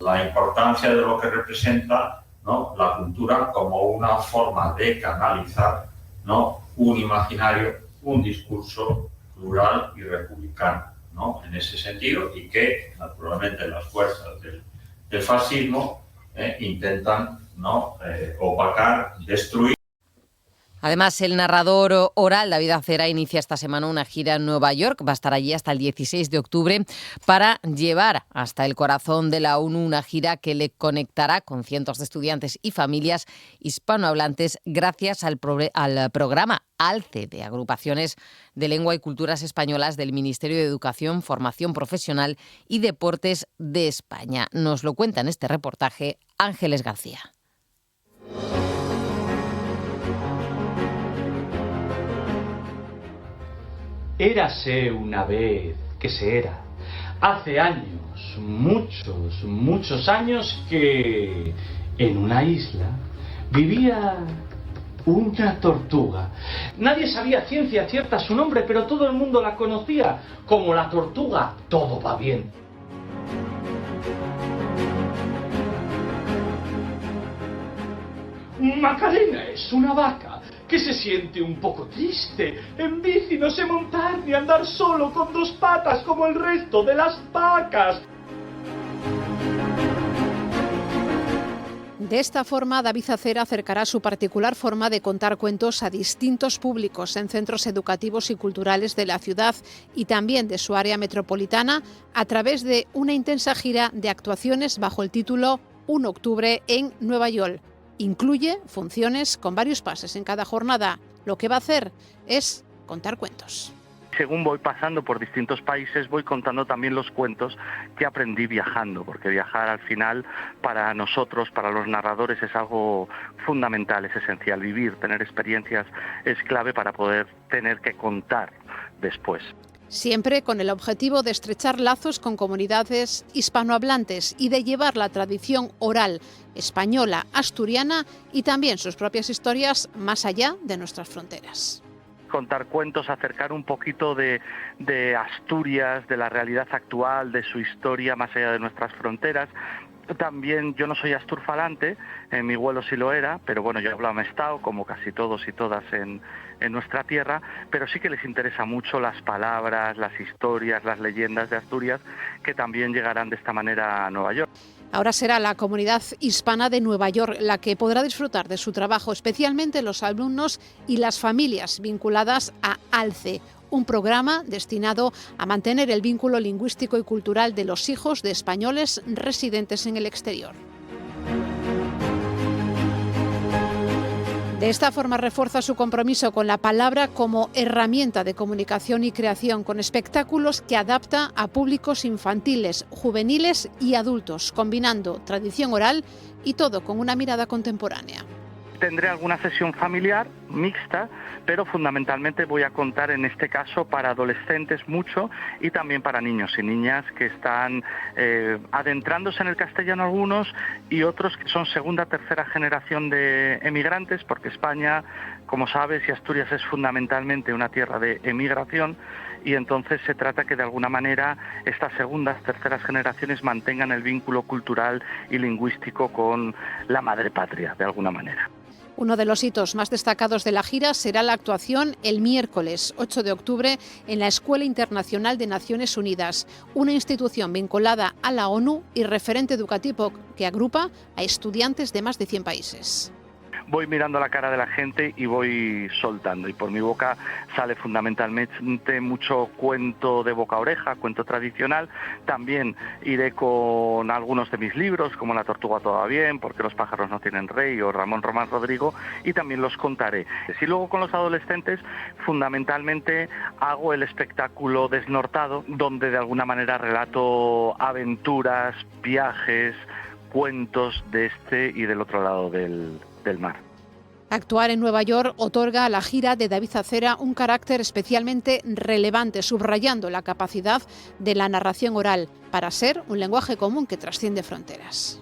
La importancia de lo que representa, ¿no?, la cultura como una forma de canalizar, ¿no?, un imaginario, un discurso plural y republicano, ¿no?, en ese sentido, y que naturalmente las fuerzas del fascismo intentan, ¿no?, opacar, destruir. Además, el narrador oral David Acera inicia esta semana una gira en Nueva York. Va a estar allí hasta el 16 de octubre para llevar hasta el corazón de la ONU una gira que le conectará con cientos de estudiantes y familias hispanohablantes gracias al programa ALCE, de agrupaciones de lengua y culturas españolas del Ministerio de Educación, Formación Profesional y Deportes de España. Nos lo cuenta en este reportaje Ángeles García. Érase una vez que se era, hace años, muchos años, que en una isla vivía una tortuga. Nadie sabía a ciencia cierta su nombre, pero todo el mundo la conocía como la tortuga Todo va bien. Macarena es una vaca que se siente un poco triste. En bici no sé montar ni andar solo con dos patas como el resto de las vacas. De esta forma, David Acera acercará su particular forma de contar cuentos a distintos públicos en centros educativos y culturales de la ciudad y también de su área metropolitana a través de una intensa gira de actuaciones bajo el título 1 octubre en Nueva York. Incluye funciones con varios pases en cada jornada. Lo que va a hacer es contar cuentos. Según voy pasando por distintos países, voy contando también los cuentos que aprendí viajando, porque viajar al final para nosotros, para los narradores, es algo fundamental, es esencial. Vivir, tener experiencias es clave para poder tener que contar después. Siempre con el objetivo de estrechar lazos con comunidades hispanohablantes y de llevar la tradición oral española, asturiana y también sus propias historias más allá de nuestras fronteras. Contar cuentos, acercar un poquito de Asturias, de la realidad actual, de su historia más allá de nuestras fronteras. También yo no soy asturfalante, mi abuelo sí lo era, pero bueno, yo hablo amestao, como casi todos y todas en nuestra tierra, pero sí que les interesa mucho las palabras, las historias, las leyendas de Asturias, que también llegarán de esta manera a Nueva York. Ahora será la comunidad hispana de Nueva York la que podrá disfrutar de su trabajo, especialmente los alumnos y las familias vinculadas a ALCE, un programa destinado a mantener el vínculo lingüístico y cultural de los hijos de españoles residentes en el exterior. De esta forma refuerza su compromiso con la palabra como herramienta de comunicación y creación, con espectáculos que adapta a públicos infantiles, juveniles y adultos, combinando tradición oral y todo con una mirada contemporánea. Tendré alguna sesión familiar mixta, pero fundamentalmente voy a contar en este caso para adolescentes mucho y también para niños y niñas que están adentrándose en el castellano algunos y otros que son segunda, tercera generación de emigrantes, porque España, como sabes, y Asturias es fundamentalmente una tierra de emigración, y entonces se trata que de alguna manera estas segundas, terceras generaciones mantengan el vínculo cultural y lingüístico con la madre patria, de alguna manera. Uno de los hitos más destacados de la gira será la actuación el miércoles 8 de octubre en la Escuela Internacional de Naciones Unidas, una institución vinculada a la ONU y referente educativo que agrupa a estudiantes de más de 100 países. Voy mirando la cara de la gente y voy soltando, y por mi boca sale fundamentalmente mucho cuento de boca a oreja, cuento tradicional. También iré con algunos de mis libros, como La tortuga todo va bien, Porque los pájaros no tienen rey, o Ramón Román Rodrigo, y también los contaré. Y luego con los adolescentes, fundamentalmente hago el espectáculo Desnortado, donde de alguna manera relato aventuras, viajes, cuentos de este y del otro lado del mar. Actuar en Nueva York otorga a la gira de David Acera un carácter especialmente relevante, subrayando la capacidad de la narración oral para ser un lenguaje común que trasciende fronteras.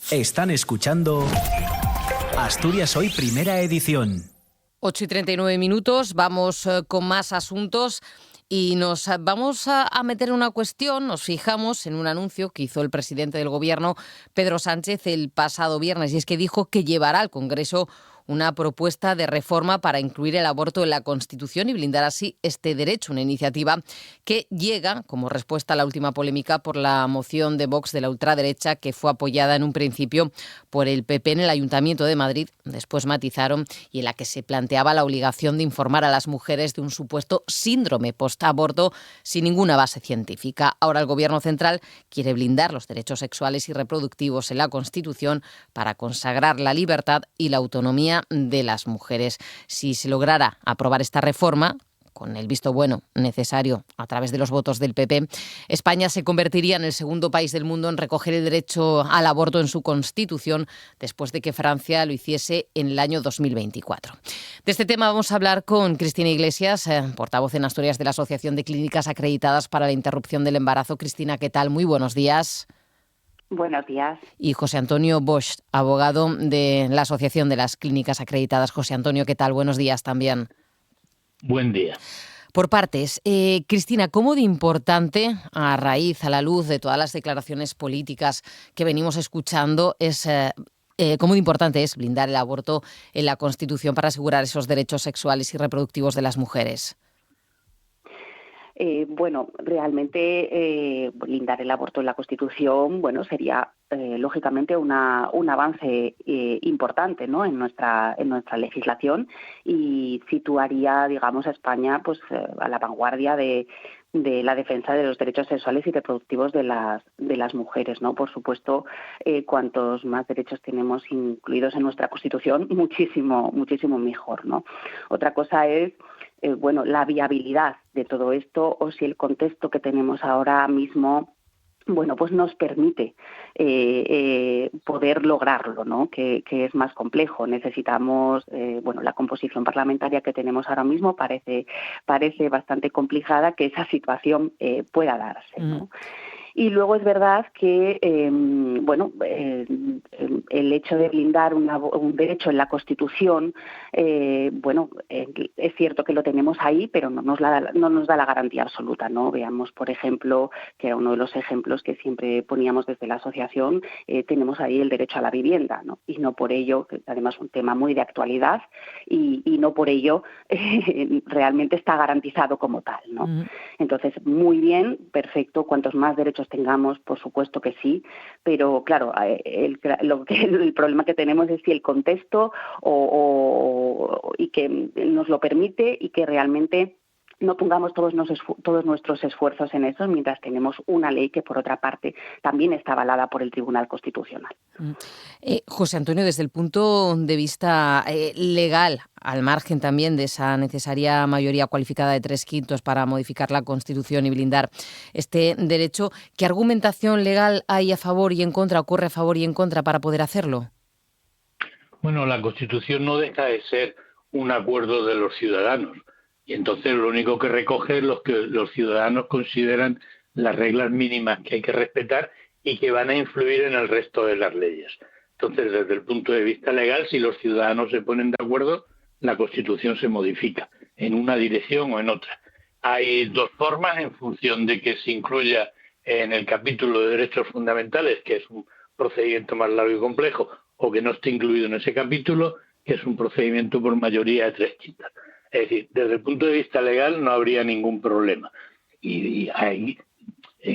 Están escuchando Asturias Hoy, primera edición. 8:39, vamos con más asuntos. Y nos vamos a meter en una cuestión, nos fijamos en un anuncio que hizo el presidente del Gobierno, Pedro Sánchez, el pasado viernes, y es que dijo que llevará al Congreso una propuesta de reforma para incluir el aborto en la Constitución y blindar así este derecho, una iniciativa que llega como respuesta a la última polémica por la moción de Vox de la ultraderecha, que fue apoyada en un principio por el PP en el Ayuntamiento de Madrid, después matizaron, y en la que se planteaba la obligación de informar a las mujeres de un supuesto síndrome postaborto sin ninguna base científica. Ahora el Gobierno central quiere blindar los derechos sexuales y reproductivos en la Constitución para consagrar la libertad y la autonomía de las mujeres. Si se lograra aprobar esta reforma, con el visto bueno necesario a través de los votos del PP, España se convertiría en el segundo país del mundo en recoger el derecho al aborto en su Constitución, después de que Francia lo hiciese en el año 2024. De este tema vamos a hablar con Cristina Iglesias, portavoz en Asturias de la Asociación de Clínicas Acreditadas para la Interrupción del Embarazo. Cristina, ¿qué tal? Muy buenos días. Buenos días. Y José Antonio Bosch, abogado de la Asociación de las Clínicas Acreditadas. José Antonio, ¿qué tal? Buenos días también. Buen día. Por partes, Cristina, ¿cómo de importante, a la luz de todas las declaraciones políticas que venimos escuchando, cómo de importante es blindar el aborto en la Constitución para asegurar esos derechos sexuales y reproductivos de las mujeres? Bueno, realmente blindar el aborto en la Constitución, sería lógicamente un avance importante, ¿no?, en nuestra legislación, y situaría, digamos, a España a la vanguardia de la defensa de los derechos sexuales y reproductivos de las mujeres, ¿no? Por supuesto, cuantos más derechos tenemos incluidos en nuestra Constitución, muchísimo mejor, ¿no? Otra cosa es la viabilidad de todo esto, o si el contexto que tenemos ahora mismo nos permite poder lograrlo, ¿no? Que es más complejo. Necesitamos, la composición parlamentaria que tenemos ahora mismo parece bastante complicada que esa situación pueda darse, ¿no? Y luego es verdad que el hecho de blindar un derecho en la Constitución, es cierto que lo tenemos ahí, pero no nos da la garantía absoluta, ¿no? Veamos, por ejemplo, que era uno de los ejemplos que siempre poníamos desde la asociación, tenemos ahí el derecho a la vivienda, ¿no? Y no por ello, que además es un tema muy de actualidad, y no por ello realmente está garantizado como tal, ¿no? Entonces, muy bien, perfecto, cuantos más derechos tengamos, por supuesto que sí, pero claro, el problema que tenemos es si el contexto y que nos lo permite, y que realmente no pongamos todos nuestros esfuerzos en eso, mientras tenemos una ley que, por otra parte, también está avalada por el Tribunal Constitucional. José Antonio, desde el punto de vista legal, al margen también de esa necesaria mayoría cualificada de 3/5 para modificar la Constitución y blindar este derecho, ¿qué argumentación legal hay a favor y en contra, ocurre a favor y en contra para poder hacerlo? Bueno, la Constitución no deja de ser un acuerdo de los ciudadanos. Y entonces lo único que recoge es lo que los ciudadanos consideran las reglas mínimas que hay que respetar y que van a influir en el resto de las leyes. Entonces, desde el punto de vista legal, si los ciudadanos se ponen de acuerdo, la Constitución se modifica en una dirección o en otra. Hay dos formas en función de que se incluya en el capítulo de derechos fundamentales, que es un procedimiento más largo y complejo, o que no esté incluido en ese capítulo, que es un procedimiento por mayoría de 3/5. Es decir, desde el punto de vista legal no habría ningún problema. Y ahí,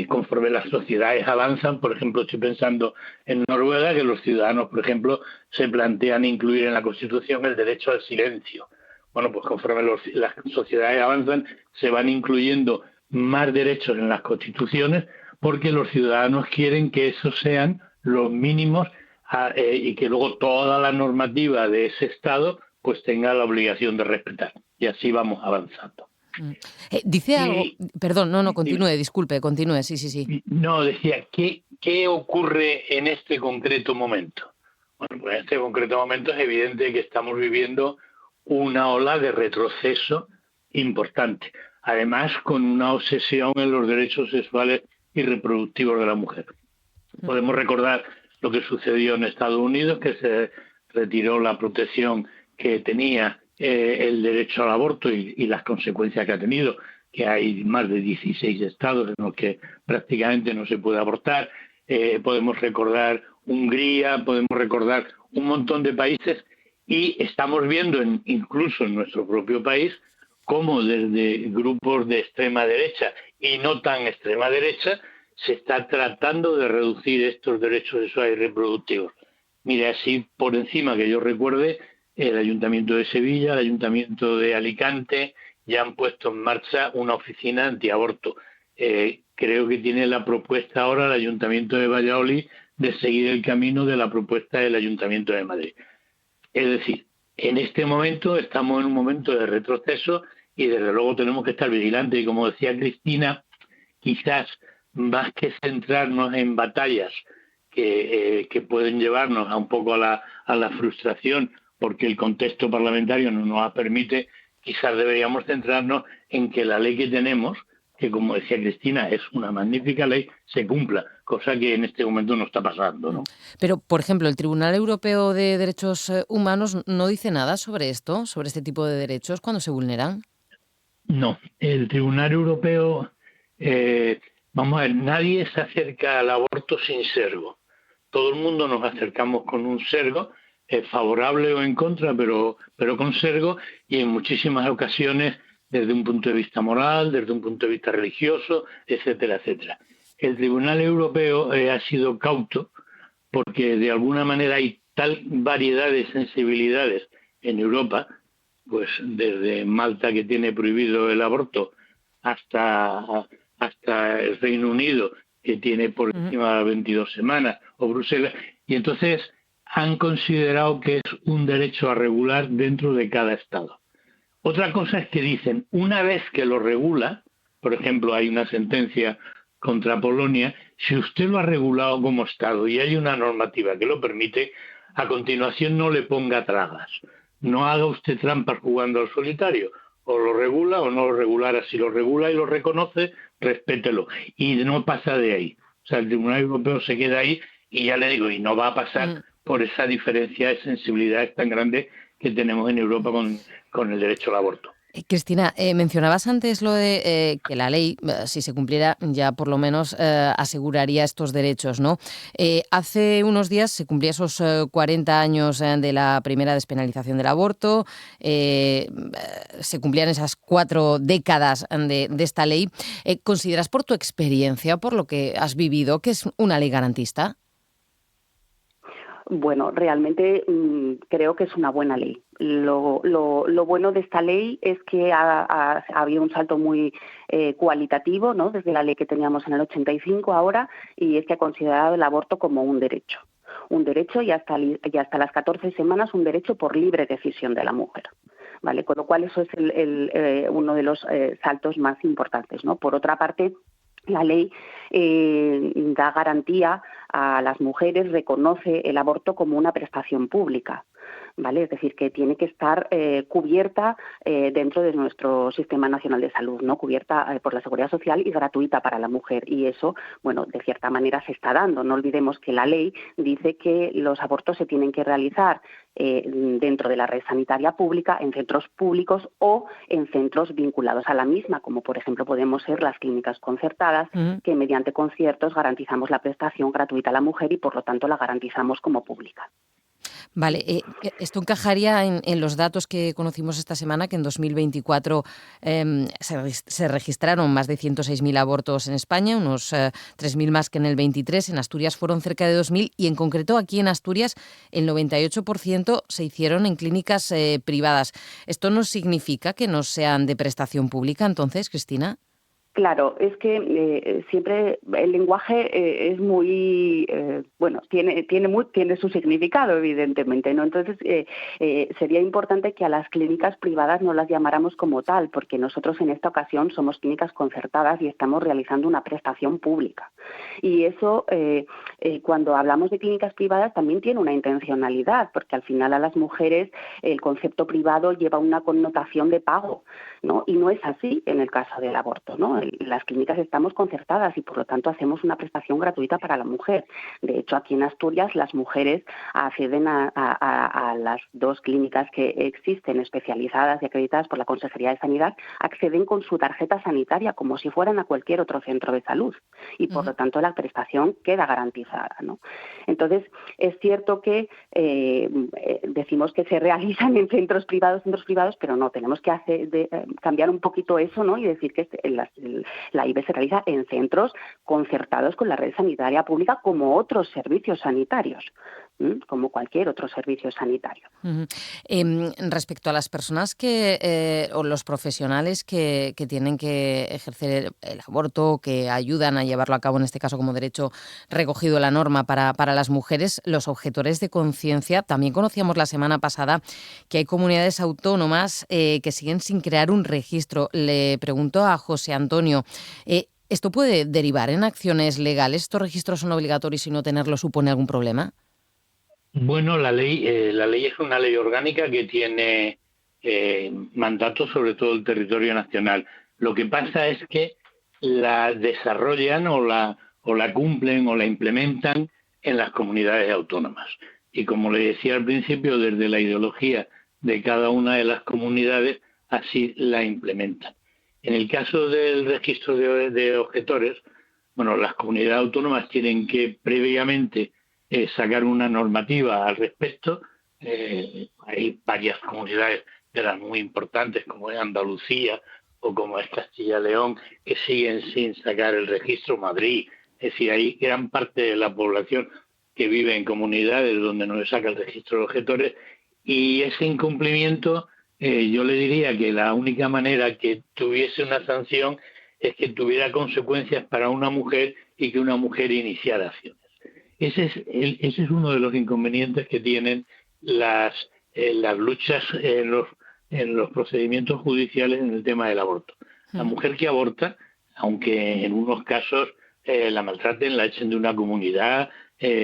conforme las sociedades avanzan, por ejemplo, estoy pensando en Noruega, que los ciudadanos, por ejemplo, se plantean incluir en la Constitución el derecho al silencio. Bueno, pues conforme las sociedades avanzan, se van incluyendo más derechos en las constituciones, porque los ciudadanos quieren que esos sean los mínimos y que luego toda la normativa de ese Estado pues tenga la obligación de respetar. Y así vamos avanzando. Dice algo... Perdón, no, continúe, disculpe, continúe, sí. No, decía, ¿qué ocurre en este concreto momento? Bueno, pues en este concreto momento es evidente que estamos viviendo una ola de retroceso importante. Además, con una obsesión en los derechos sexuales y reproductivos de la mujer. Podemos recordar lo que sucedió en Estados Unidos, que se retiró la protección que tenía el derecho al aborto y las consecuencias que ha tenido, que hay más de 16 estados en los que prácticamente no se puede abortar. Podemos recordar Hungría, podemos recordar un montón de países, y estamos viendo incluso en nuestro propio país cómo desde grupos de extrema derecha y no tan extrema derecha se está tratando de reducir estos derechos sexuales y reproductivos. Mire, así por encima que yo recuerde, el Ayuntamiento de Sevilla, el Ayuntamiento de Alicante ya han puesto en marcha una oficina antiaborto. Creo que tiene la propuesta ahora el Ayuntamiento de Valladolid de seguir el camino de la propuesta del Ayuntamiento de Madrid. Es decir, en este momento estamos en un momento de retroceso y desde luego tenemos que estar vigilantes. Y como decía Cristina, quizás más que centrarnos en batallas que pueden llevarnos a un poco a la frustración, porque el contexto parlamentario no nos permite, quizás deberíamos centrarnos en que la ley que tenemos, que como decía Cristina, es una magnífica ley, se cumpla, cosa que en este momento no está pasando, ¿no? Pero, por ejemplo, el Tribunal Europeo de Derechos Humanos no dice nada sobre esto, sobre este tipo de derechos, cuando se vulneran. No, el Tribunal Europeo, vamos a ver, nadie se acerca al aborto sin sesgo. Todo el mundo nos acercamos con un sesgo, favorable o en contra, pero con sesgo, y en muchísimas ocasiones desde un punto de vista moral, desde un punto de vista religioso, etcétera, etcétera. El Tribunal Europeo ha sido cauto porque de alguna manera hay tal variedad de sensibilidades en Europa, pues desde Malta, que tiene prohibido el aborto, hasta el Reino Unido, que tiene por encima de 22 semanas, o Bruselas, y entonces han considerado que es un derecho a regular dentro de cada Estado. Otra cosa es que dicen, una vez que lo regula, por ejemplo, hay una sentencia contra Polonia, si usted lo ha regulado como Estado y hay una normativa que lo permite, a continuación no le ponga trabas. No haga usted trampas jugando al solitario. O lo regula o no lo regulara. Si lo regula y lo reconoce, respételo. Y no pasa de ahí. O sea, el Tribunal Europeo se queda ahí y ya le digo, y no va a pasar por esa diferencia de sensibilidades tan grande que tenemos en Europa con el derecho al aborto. Cristina, mencionabas antes lo de que la ley, si se cumpliera, ya por lo menos aseguraría estos derechos, ¿no? Hace unos días se cumplía esos 40 años de la primera despenalización del aborto, se cumplían esas 4 décadas de esta ley. ¿Consideras por tu experiencia, por lo que has vivido, que es una ley garantista? Bueno, realmente creo que es una buena ley. Lo bueno de esta ley es que ha habido un salto muy cualitativo, ¿no? Desde la ley que teníamos en el 85 ahora, y es que ha considerado el aborto como un derecho y hasta las 14 semanas un derecho por libre decisión de la mujer. ¿Vale? Con lo cual eso es uno de los saltos más importantes, ¿no? Por otra parte, la ley da garantía a las mujeres, reconoce el aborto como una prestación pública, ¿vale? Es decir, que tiene que estar cubierta dentro de nuestro Sistema Nacional de Salud, ¿no? Cubierta por la Seguridad Social y gratuita para la mujer. Y eso, bueno, de cierta manera se está dando. No olvidemos que la ley dice que los abortos se tienen que realizar dentro de la red sanitaria pública, en centros públicos o en centros vinculados a la misma, como por ejemplo podemos ser las clínicas concertadas, que mediante conciertos garantizamos la prestación gratuita a la mujer y por lo tanto la garantizamos como pública. Vale, esto encajaría en los datos que conocimos esta semana, que en 2024 se registraron más de 106.000 abortos en España, unos 3.000 más que en el 23. En Asturias fueron cerca de 2.000 y en concreto aquí en Asturias el 98% se hicieron en clínicas privadas. ¿Esto no significa que no sean de prestación pública entonces, Cristina? Claro, es que siempre el lenguaje es muy, tiene su significado, evidentemente, ¿no? Entonces, sería importante que a las clínicas privadas no las llamáramos como tal, porque nosotros en esta ocasión somos clínicas concertadas y estamos realizando una prestación pública. Y eso, cuando hablamos de clínicas privadas, también tiene una intencionalidad, porque al final a las mujeres el concepto privado lleva una connotación de pago, ¿no? Y no es así en el caso del aborto, ¿no? Las clínicas estamos concertadas y por lo tanto hacemos una prestación gratuita para la mujer. De hecho, aquí en Asturias las mujeres acceden a las 2 clínicas que existen especializadas y acreditadas por la Consejería de Sanidad, acceden con su tarjeta sanitaria como si fueran a cualquier otro centro de salud y por lo tanto la prestación queda garantizada, ¿no? Entonces, es cierto que decimos que se realizan en centros privados, pero no, tenemos que cambiar un poquito eso, ¿no? Y decir que la IVE se realiza en centros concertados con la red sanitaria pública como otros servicios sanitarios, como cualquier otro servicio sanitario. Respecto a las personas o los profesionales que tienen que ejercer el aborto, que ayudan a llevarlo a cabo, en este caso como derecho recogido en la norma para las mujeres, los objetores de conciencia, también conocíamos la semana pasada que hay comunidades autónomas que siguen sin crear un registro. Le pregunto a José Antonio, ¿esto puede derivar en acciones legales? ¿Estos registros son obligatorios y no tenerlo supone algún problema? Bueno, la ley es una ley orgánica que tiene mandatos sobre todo el territorio nacional. Lo que pasa es que la desarrollan o la cumplen o la implementan en las comunidades autónomas. Y como le decía al principio, desde la ideología de cada una de las comunidades, así la implementan. En el caso del registro de objetores, bueno, las comunidades autónomas tienen que previamente sacar una normativa al respecto. Hay varias comunidades de las muy importantes, como es Andalucía o como es Castilla y León, que siguen sin sacar el registro. Madrid, es decir, hay gran parte de la población que vive en comunidades donde no se saca el registro de objetores, y ese incumplimiento, yo le diría que la única manera que tuviese una sanción es que tuviera consecuencias para una mujer y que una mujer iniciara acciones. Ese es uno de los inconvenientes que tienen las luchas en los procedimientos judiciales en el tema del aborto. La mujer que aborta, aunque en unos casos la maltraten, la echen de una comunidad,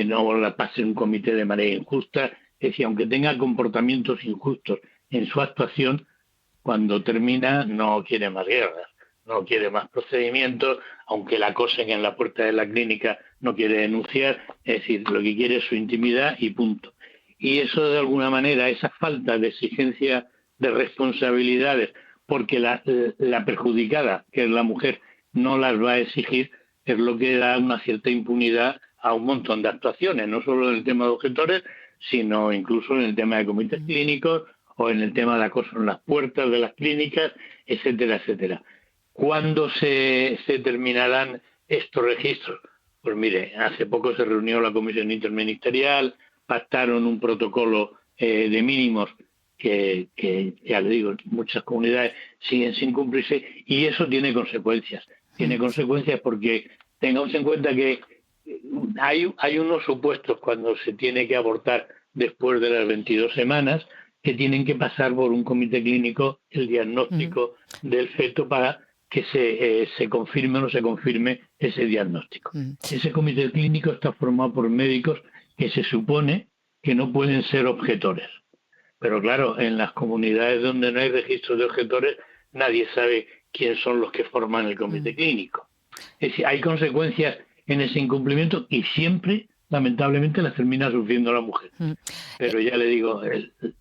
no la pasen un comité de manera injusta, es decir, aunque tenga comportamientos injustos en su actuación, cuando termina no quiere más guerras, no quiere más procedimientos, aunque la acosen en la puerta de la clínica, no quiere denunciar, es decir, lo que quiere es su intimidad y punto. Y eso, de alguna manera, esa falta de exigencia de responsabilidades, porque la perjudicada, que es la mujer, no las va a exigir, es lo que da una cierta impunidad a un montón de actuaciones, no solo en el tema de objetores, sino incluso en el tema de comités clínicos o en el tema de acoso en las puertas de las clínicas, etcétera, etcétera. ¿Cuándo se terminarán estos registros? Pues mire, hace poco se reunió la Comisión Interministerial, pactaron un protocolo de mínimos que, ya le digo, muchas comunidades siguen sin cumplirse, y eso tiene consecuencias. Tiene consecuencias porque tengamos en cuenta que hay unos supuestos cuando se tiene que abortar después de las 22 semanas que tienen que pasar por un comité clínico el diagnóstico del feto para que se confirme o no se confirme ese diagnóstico. Ese comité clínico está formado por médicos que se supone que no pueden ser objetores. Pero claro, en las comunidades donde no hay registro de objetores, nadie sabe quiénes son los que forman el comité clínico. Es decir, hay consecuencias en ese incumplimiento y siempre, lamentablemente, las termina sufriendo la mujer. Pero ya le digo,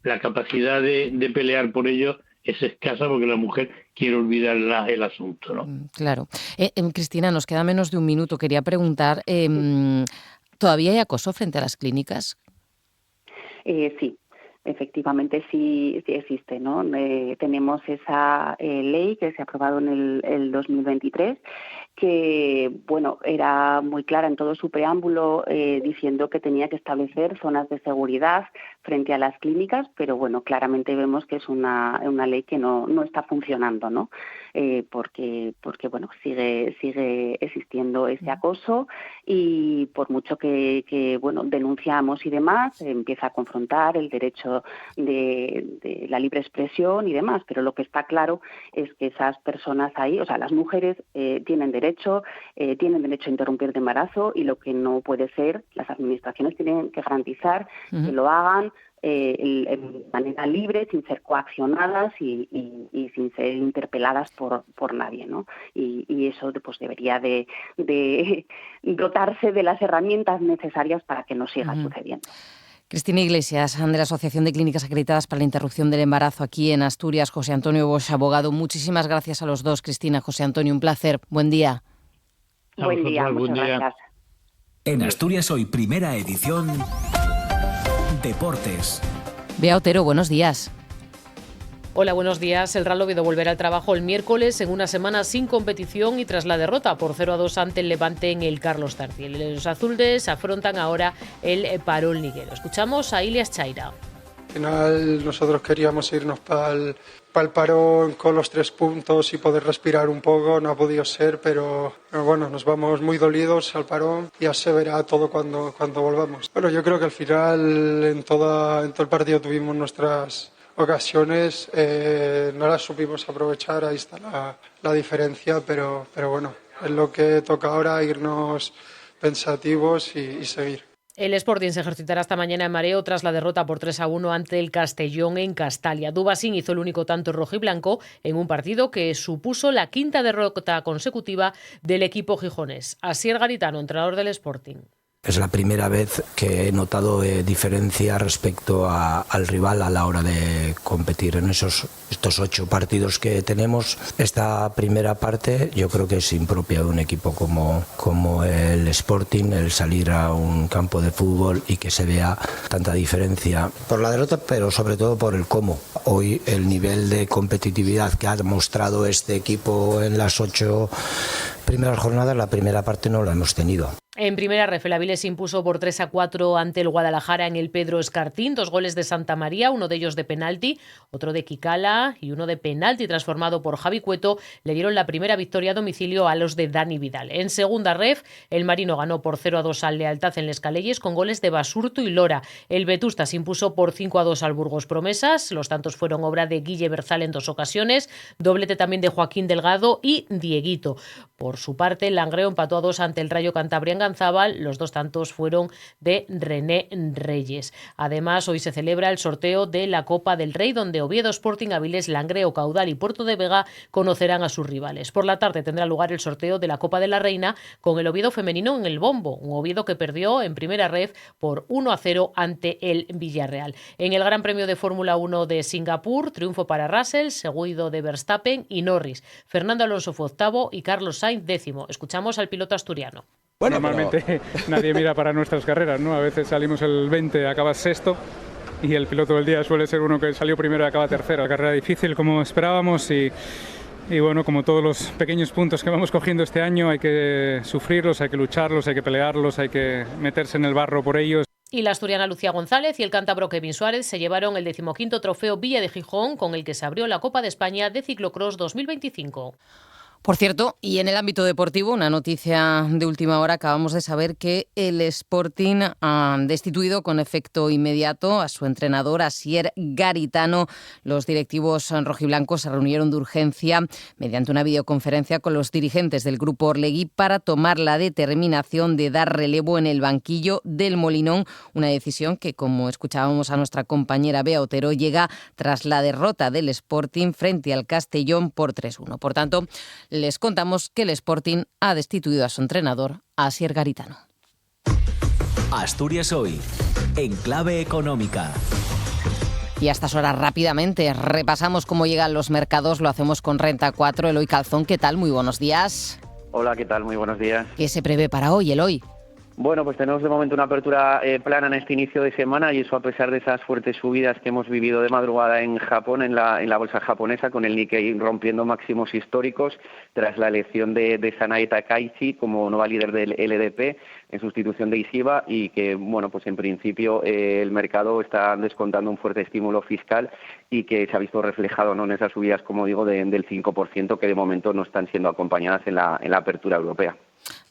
la capacidad de pelear por ello es escasa porque la mujer quiere olvidar el asunto, ¿no? Claro. Cristina, nos queda menos de un minuto. Quería preguntar, ¿todavía hay acoso frente a las clínicas? Sí. Efectivamente sí existe, ¿no? Tenemos esa ley que se ha aprobado en el 2023 que, bueno, era muy clara en todo su preámbulo diciendo que tenía que establecer zonas de seguridad frente a las clínicas, pero bueno, claramente vemos que es una ley que no está funcionando, ¿no? Porque bueno, sigue existiendo ese acoso y por mucho que bueno, denunciamos y demás, empieza a confrontar el derecho de la libre expresión y demás, pero lo que está claro es que esas personas ahí, o sea, las mujeres tienen derecho a interrumpir de embarazo y lo que no puede ser, las administraciones tienen que garantizar que lo hagan de manera libre, sin ser coaccionadas y sin ser interpeladas por nadie, ¿no? Y eso pues debería de dotarse de las herramientas necesarias para que no siga sucediendo. Cristina Iglesias, de la Asociación de Clínicas Acreditadas para la Interrupción del Embarazo aquí en Asturias. José Antonio Bosch, abogado. Muchísimas gracias a los dos, Cristina, José Antonio. Un placer. Buen día. Buen día, muchas gracias. En Asturias Hoy, primera edición, Deportes. Bea Otero, buenos días. Hola, buenos días. El Real Oviedo volverá al trabajo el miércoles en una semana sin competición y tras la derrota por 0-2 ante el Levante en el Carlos Tartiere. Los azules afrontan ahora el parón liguero. Escuchamos a Ilias Chaira. Al final nosotros queríamos irnos para el parón con los 3 puntos y poder respirar un poco, no ha podido ser, pero bueno, nos vamos muy dolidos al parón, ya se verá todo cuando volvamos. Bueno, yo creo que al final en todo el partido tuvimos nuestras ocasiones, no las supimos aprovechar, ahí está la diferencia, pero bueno, es lo que toca ahora, irnos pensativos y seguir. El Sporting se ejercitará esta mañana en Mareo tras la derrota por 3-1 ante el Castellón en Castalia. Dubasín hizo el único tanto rojiblanco en un partido que supuso la 5ª derrota consecutiva del equipo gijonés. Asier Garitano, entrenador del Sporting. Es la primera vez que he notado diferencia respecto al rival a la hora de competir. En estos 8 partidos que tenemos, esta primera parte yo creo que es impropia de un equipo como el Sporting, el salir a un campo de fútbol y que se vea tanta diferencia por la derrota, pero sobre todo por el cómo. Hoy el nivel de competitividad que ha mostrado este equipo en las 8 primeras jornadas, la primera parte no la hemos tenido. En primera ref, el Avilés se impuso por 3-4 ante el Guadalajara en el Pedro Escartín. 2 goles de Santa María, uno de ellos de penalti, otro de Kikala y uno de penalti transformado por Javi Cueto, le dieron la primera victoria a domicilio a los de Dani Vidal. En segunda ref, el Marino ganó por 0-2 al Lealtad en Les Calelles con goles de Basurto y Lora. El Vetusta se impuso por 5-2 al Burgos Promesas. Los tantos fueron obra de Guille Berzal en 2 ocasiones, doblete también de Joaquín Delgado y Dieguito. Por su parte, el Langreo empató a 2 ante el Rayo Cantabria en Ganzábal. Los 2 tantos fueron de René Reyes. Además, hoy se celebra el sorteo de la Copa del Rey, donde Oviedo, Sporting, Avilés, Langreo, Caudal y Puerto de Vega conocerán a sus rivales. Por la tarde tendrá lugar el sorteo de la Copa de la Reina con el Oviedo femenino en el bombo. Un Oviedo que perdió en primera ref por 1-0 ante el Villarreal. En el Gran Premio de Fórmula 1 de Singapur, triunfo para Russell, seguido de Verstappen y Norris. Fernando Alonso fue 8º y Carlos Sainz 10º. Escuchamos al piloto asturiano. Bueno, normalmente nadie mira para nuestras carreras, ¿no? A veces salimos el 20, acabas 6º y el piloto del día suele ser uno que salió primero y acaba 3º. Carrera difícil como esperábamos y bueno, como todos los pequeños puntos que vamos cogiendo este año, hay que sufrirlos, hay que lucharlos, hay que pelearlos, hay que meterse en el barro por ellos. Y la asturiana Lucía González y el cántabro Kevin Suárez se llevaron el 15º trofeo Villa de Gijón, con el que se abrió la Copa de España de Ciclocross 2025. Por cierto, y en el ámbito deportivo, una noticia de última hora, acabamos de saber que el Sporting ha destituido con efecto inmediato a su entrenador, Asier Garitano. Los directivos rojiblancos se reunieron de urgencia mediante una videoconferencia con los dirigentes del grupo Orlegui para tomar la determinación de dar relevo en el banquillo del Molinón, una decisión que, como escuchábamos a nuestra compañera Bea Otero, llega tras la derrota del Sporting frente al Castellón por 3-1. Por tanto, les contamos que el Sporting ha destituido a su entrenador, Asier Garitano. Asturias Hoy, en clave económica. Y a estas horas rápidamente repasamos cómo llegan los mercados. Lo hacemos con Renta 4. Eloy Calzón, ¿qué tal? Muy buenos días. Hola, ¿qué tal? Muy buenos días. ¿Qué se prevé para hoy, Eloy? Bueno, pues tenemos de momento una apertura plana en este inicio de semana, y eso a pesar de esas fuertes subidas que hemos vivido de madrugada en Japón, en la bolsa japonesa, con el Nikkei rompiendo máximos históricos tras la elección de Sanae Takaichi como nueva líder del LDP en sustitución de Ishiba, y que, bueno, pues en principio el mercado está descontando un fuerte estímulo fiscal y que se ha visto reflejado, ¿no?, en esas subidas, como digo, del 5%, que de momento no están siendo acompañadas en la apertura europea.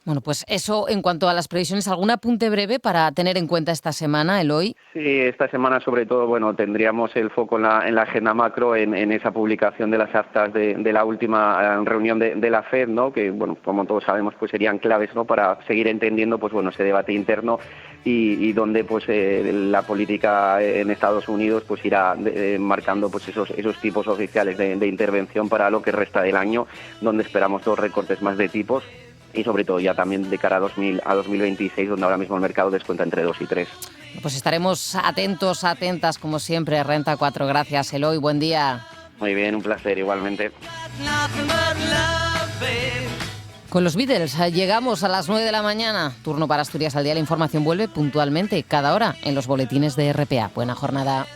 Bueno, pues eso en cuanto a las previsiones. ¿Algún apunte breve para tener en cuenta esta semana, Eloy? Sí, esta semana sobre todo, bueno, tendríamos el foco en la agenda macro, en esa publicación de las actas de la última reunión de la FED, ¿no?, que, bueno, como todos sabemos, pues serían claves, ¿no?, para seguir entendiendo, pues bueno, ese debate interno y donde, pues la política en Estados Unidos, pues irá marcando, pues esos tipos oficiales de intervención para lo que resta del año, donde esperamos 2 recortes más de tipos. Y sobre todo ya también de cara a 2026, donde ahora mismo el mercado descuenta entre 2 y 3. Pues estaremos atentas, como siempre. Renta 4, gracias, Eloy, buen día. Muy bien, un placer, igualmente. Con los Beatles llegamos a las 9 de la mañana. Turno para Asturias al Día. La información vuelve puntualmente cada hora en los boletines de RPA. Buena jornada.